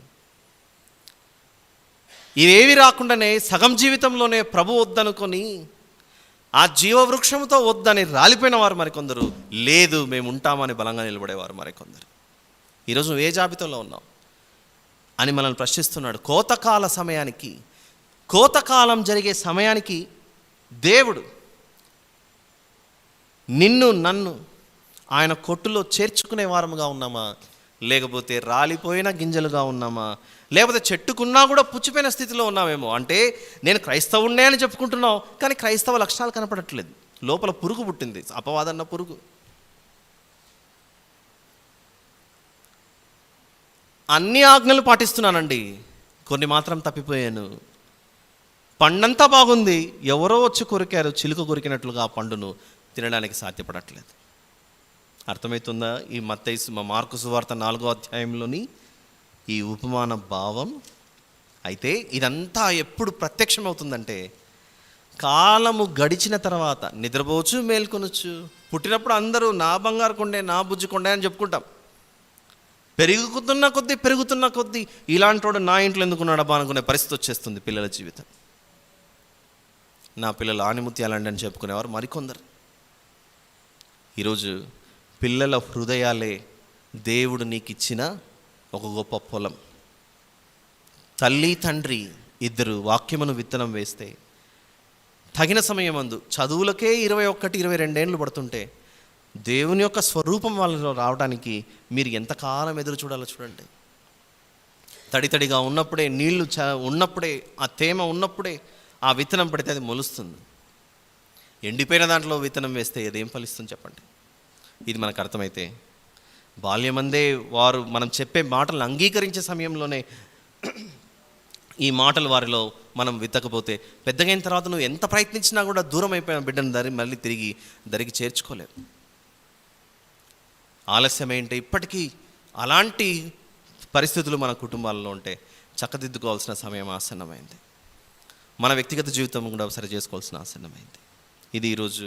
ఇవేవి రాకుండానే సగం జీవితంలోనే ప్రభు వద్దనుకొని ఆ జీవవృక్షంతో వద్దని రాలిపోయిన వారు మరికొందరు, లేదు మేము ఉంటామని బలంగా నిలబడేవారు మరికొందరు. ఈరోజు నువ్వు ఏ జాబితాలో ఉన్నావు అని మనల్ని ప్రశ్నిస్తున్నాడు. కోతకాలం జరిగే సమయానికి దేవుడు నిన్ను నన్ను ఆయన కొట్టులో చేర్చుకునే వారముగా ఉన్నామా, లేకపోతే రాలిపోయిన గింజలుగా ఉన్నామా, లేకపోతే చెట్టుకున్నా కూడా పుచ్చిపోయిన స్థితిలో ఉన్నామేమో. అంటే నేను క్రైస్తవుణ్ణే అని చెప్పుకుంటున్నావు కానీ క్రైస్తవ లక్షణాలు కనపడట్లేదు, లోపల పురుగు పుట్టింది, అపవాదన్న పురుగు. అన్ని ఆజ్ఞలు పాటిస్తున్నానండి, కొన్ని మాత్రం తప్పిపోయాను. పండంతా బాగుంది, ఎవరో వచ్చి కొరికారు, చిలుక కొరికినట్లుగా ఆ పండును తినడానికి సాధ్యపడట్లేదు. అర్థమవుతుందా? ఈ మార్కు సువార్త 4వ అధ్యాయంలోని ఈ ఉపమాన భావం. అయితే ఇదంతా ఎప్పుడు ప్రత్యక్షమవుతుందంటే, కాలము గడిచిన తర్వాత. నిద్రపోవచ్చు, మేల్కొనొచ్చు. పుట్టినప్పుడు అందరూ నా బంగారు కొండే, నా బుజ్జి కొండే అని చెప్పుకుంటాం. పెరుగుతున్న కొద్దీ ఇలాంటోడు నా ఇంట్లో ఎందుకున్నాడబ్బా అనుకునే పరిస్థితి వచ్చేస్తుంది పిల్లల జీవితం. నా పిల్లలు ఆనిముత్యాలండి అని చెప్పుకునేవారు మరికొందరు. ఈరోజు పిల్లల హృదయాలే దేవుడు నీకు ఇచ్చిన ఒక గొప్ప పొలం. తల్లి తండ్రి ఇద్దరు వాక్యమును విత్తనం వేస్తే తగిన సమయమందు చదువులకే 21-22 ఏళ్ళు పడుతుంటే దేవుని యొక్క స్వరూపం వాళ్ళలో రావడానికి మీరు ఎంతకాలం ఎదురు చూడాలో చూడండి. తడితడిగా ఉన్నప్పుడే, నీళ్లు ఉన్నప్పుడే, ఆ తేమ ఉన్నప్పుడే ఆ విత్తనం పడితే అది మొలుస్తుంది. ఎండిపోయిన దాంట్లో విత్తనం వేస్తే అదేం ఫలిస్తుంది చెప్పండి? ఇది మనకు అర్థమైతే బాల్యమందే వారు మనం చెప్పే మాటలను అంగీకరించే సమయంలోనే ఈ మాటలు వారిలో మనం విత్తకపోతే పెద్దగైన తర్వాత నువ్వు ఎంత ప్రయత్నించినా కూడా దూరం అయిపోయిన బిడ్డను మళ్ళీ తిరిగి దరికి చేర్చుకోలేవు. ఆలస్యం ఏంటి? ఇప్పటికీ అలాంటి పరిస్థితులు మన కుటుంబాల్లో ఉంటే చక్కదిద్దుకోవాల్సిన సమయం ఆసన్నమైంది. మన వ్యక్తిగత జీవితం కూడా సరి చేసుకోవాల్సిన ఆసన్నమైంది. ఇది ఈరోజు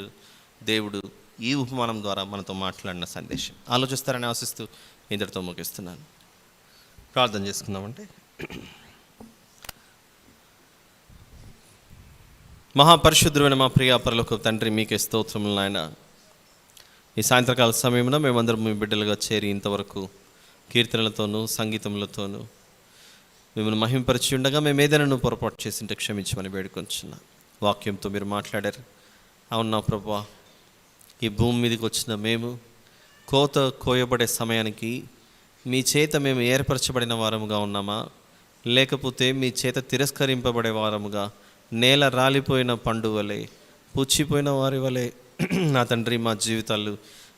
దేవుడు ఈ ఉపమానం ద్వారా మనతో మాట్లాడిన సందేశం. ఆలోచిస్తారని ఆశిస్తూ ఇంతటితో ముగిస్తున్నాను. ప్రార్థన చేసుకుందామంటే, మహాపరిశుద్ధుడైన మా ప్రియ పరలోకపు తండ్రి, మీకే స్తోత్రములు నాయన. ఈ సాయంత్రకాల సమయంలో మేమందరం మీ బిడ్డలుగా చేరి ఇంతవరకు కీర్తనలతోనూ సంగీతములతోనూ మిమ్మల్ని మహింపరిచి ఉండగా మేము ఏదైనా నువ్వు పొరపాటు చేసింటే క్షమించమని వేడుకొంచున్నా. వాక్యంతో మీరు మాట్లాడారు. అవునా ప్రభువా, ఈ భూమి మీదకి వచ్చిన మేము కోత కోయబడే సమయానికి మీ చేత మేము ఏర్పరచబడిన వారముగా ఉన్నామా, లేకపోతే మీ చేత తిరస్కరింపబడే వారముగా నేల రాలిపోయిన పండు వలె, పుచ్చిపోయిన వారి వలె నా తండ్రి మా జీవితాలు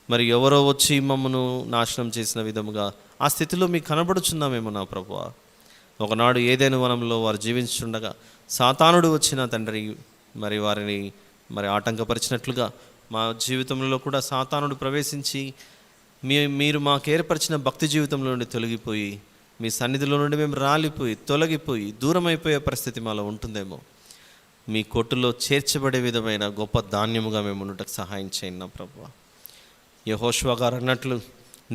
మరి ఎవరో వచ్చి మమ్మను నాశనం చేసిన విధముగా ఆ స్థితిలో మీకు కనబడుచున్నామేమో నా ప్రభువా. ఒకనాడు ఏదైనా వనంలో వారు జీవించుండగా సాతానుడు వచ్చిన తండ్రి మరి వారిని ఆటంకపరిచినట్లుగా మా జీవితంలో కూడా సాతానుడు ప్రవేశించి మీరు మాకు ఏర్పరిచిన భక్తి జీవితంలో నుండి తొలగిపోయి మీ సన్నిధిలో నుండి మేము రాలిపోయి తొలగిపోయి దూరం అయిపోయే పరిస్థితి మాలో ఉంటుందేమో. మీ కొట్టులో చేర్చబడే విధమైన గొప్ప ధాన్యముగా మేము ఉండటకు సహాయం చేయండి నా ప్రభువా. యెహోషువ గారు అన్నట్లు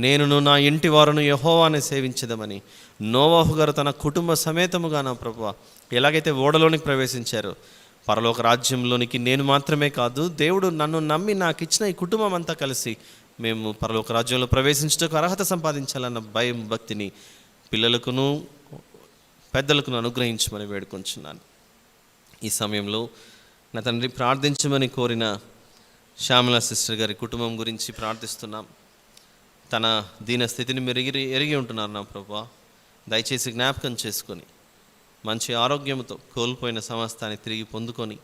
నేనును నా ఇంటి వారును యెహోవానే సేవించదమని నోవాహు గారు తన కుటుంబ సమేతముగా నా ప్రభువా ఎలాగైతే ఓడలోనికి ప్రవేశించారో పరలోక రాజ్యంలోనికి నేను మాత్రమే కాదు, దేవుడు నన్ను నమ్మి నాకు ఇచ్చిన ఈ కుటుంబం అంతా కలిసి మేము పరలోక రాజ్యంలో ప్రవేశించడానికి అర్హత సంపాదించాలన్న భయం భక్తిని పిల్లలకును పెద్దలకును అనుగ్రహించమని వేడుకొంచున్నాను. ఈ సమయంలో నా తండ్రి ప్రార్థించమని కోరిన శ్యామల సిస్టర్ గారి కుటుంబం గురించి ప్రార్థిస్తున్నాం. తన దీన స్థితిని మీరు ఎరిగి ఉంటున్నారు నా ప్రభువా. దయచేసి జ్ఞాపకం చేసుకొని మంచి ఆరోగ్యంతో కోల్పోయిన సమస్తాన్ని తిరిగి పొందుకొని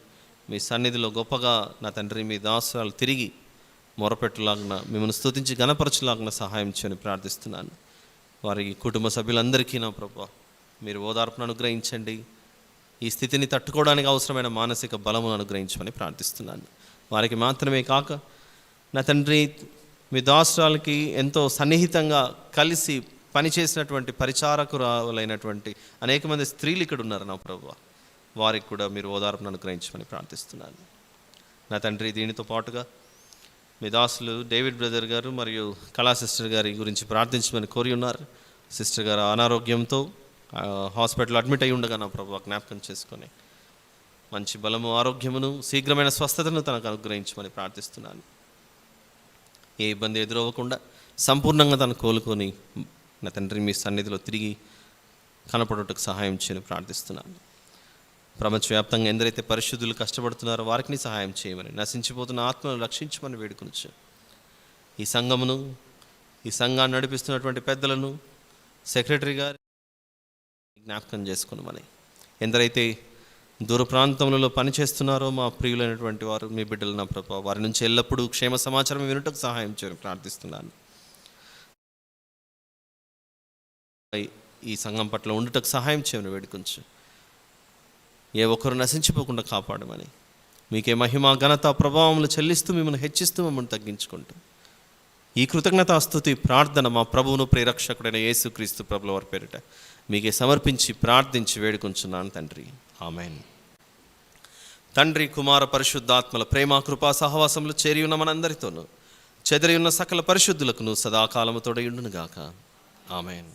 మీ సన్నిధిలో గొప్పగా నా తండ్రి మీ దాసురాలు తిరిగి మొరపెట్టలాగిన మిమ్మల్ని స్తుతించి గణపరచులాగిన సహాయం చేయని ప్రార్థిస్తున్నాను. వారి కుటుంబ సభ్యులందరికీ నా ప్రభువా మీరు ఓదార్పును అనుగ్రహించండి. ఈ స్థితిని తట్టుకోవడానికి అవసరమైన మానసిక బలమును అనుగ్రహించమని ప్రార్థిస్తున్నాను. వారికి మాత్రమే కాక నా తండ్రి మీ దాసురాలకి ఎంతో సన్నిహితంగా కలిసి పనిచేసినటువంటి పరిచారకురాలైనటువంటి అనేక మంది స్త్రీలు ఇక్కడ ఉన్నారు నా ప్రభువా. వారికి కూడా మీరు ఓదార్పును అనుగ్రహించమని ప్రార్థిస్తున్నాను నా తండ్రి. దీనితో పాటుగా మీ దాసులు డేవిడ్ బ్రదర్ గారు మరియు కళా సిస్టర్ గారి గురించి ప్రార్థించమని కోరి ఉన్నారు. సిస్టర్ గారు అనారోగ్యంతో హాస్పిటల్ అడ్మిట్ అయి ఉండగా నా ప్రభువా జ్ఞాపకం చేసుకొని మంచి బలము ఆరోగ్యమును శీఘ్రమైన స్వస్థతను తనకు అనుగ్రహించమని ప్రార్థిస్తున్నాను. ఏ ఇబ్బంది ఎదురవ్వకుండా సంపూర్ణంగా తను కోలుకొని నా తండ్రి మీ సన్నిధిలో తిరిగి కనపడుటకు సహాయం చేయని ప్రార్థిస్తున్నాను. ప్రపంచవ్యాప్తంగా ఎందరైతే పరిశుద్ధులు కష్టపడుతున్నారో వారికి సహాయం చేయమని, నశించిపోతున్న ఆత్మను రక్షించమని వేడుకొనొచ్చు. ఈ సంఘమును ఈ సంఘాన్ని నడిపిస్తున్నటువంటి పెద్దలను సెక్రటరీ గారు జ్ఞాపకం చేసుకున్నామని, ఎందరైతే దూర ప్రాంతములలో పనిచేస్తున్నారో మా ప్రియులైనటువంటి వారు మీ బిడ్డలు నా ప్రభువా వారి నుంచి ఎల్లప్పుడూ క్షేమ సమాచారం వినుటకు సహాయం చేయని ప్రార్థిస్తున్నాను. ఈ సంఘం పట్ల ఉండుటకు సహాయం చేయమని వేడుకొంచు. ఏ ఒక్కరు నశించిపోకుండా కాపాడమని, మీకే మహిమ ఘనత ప్రభావములు చెల్లిస్తూ మిమ్మల్ని హెచ్చిస్తూ మమ్మల్ని తగ్గించుకుంటూ ఈ కృతజ్ఞతాస్తుతి ప్రార్థన మా ప్రభువును ప్రేరక్షకుడైన యేసుక్రీస్తు ప్రభుల వారి పేరిట మీకే సమర్పించి ప్రార్థించి వేడుకొంచున్నాను తండ్రి. ఆమెన్. తండ్రి కుమార పరిశుద్ధాత్మల ప్రేమ కృపా సహవాసములు చేరి ఉన్న మనందరితోనూ చెదరి ఉన్న సకల పరిశుద్ధులకును సదాకాలము తోడయుండునుగాక. ఆమెన్.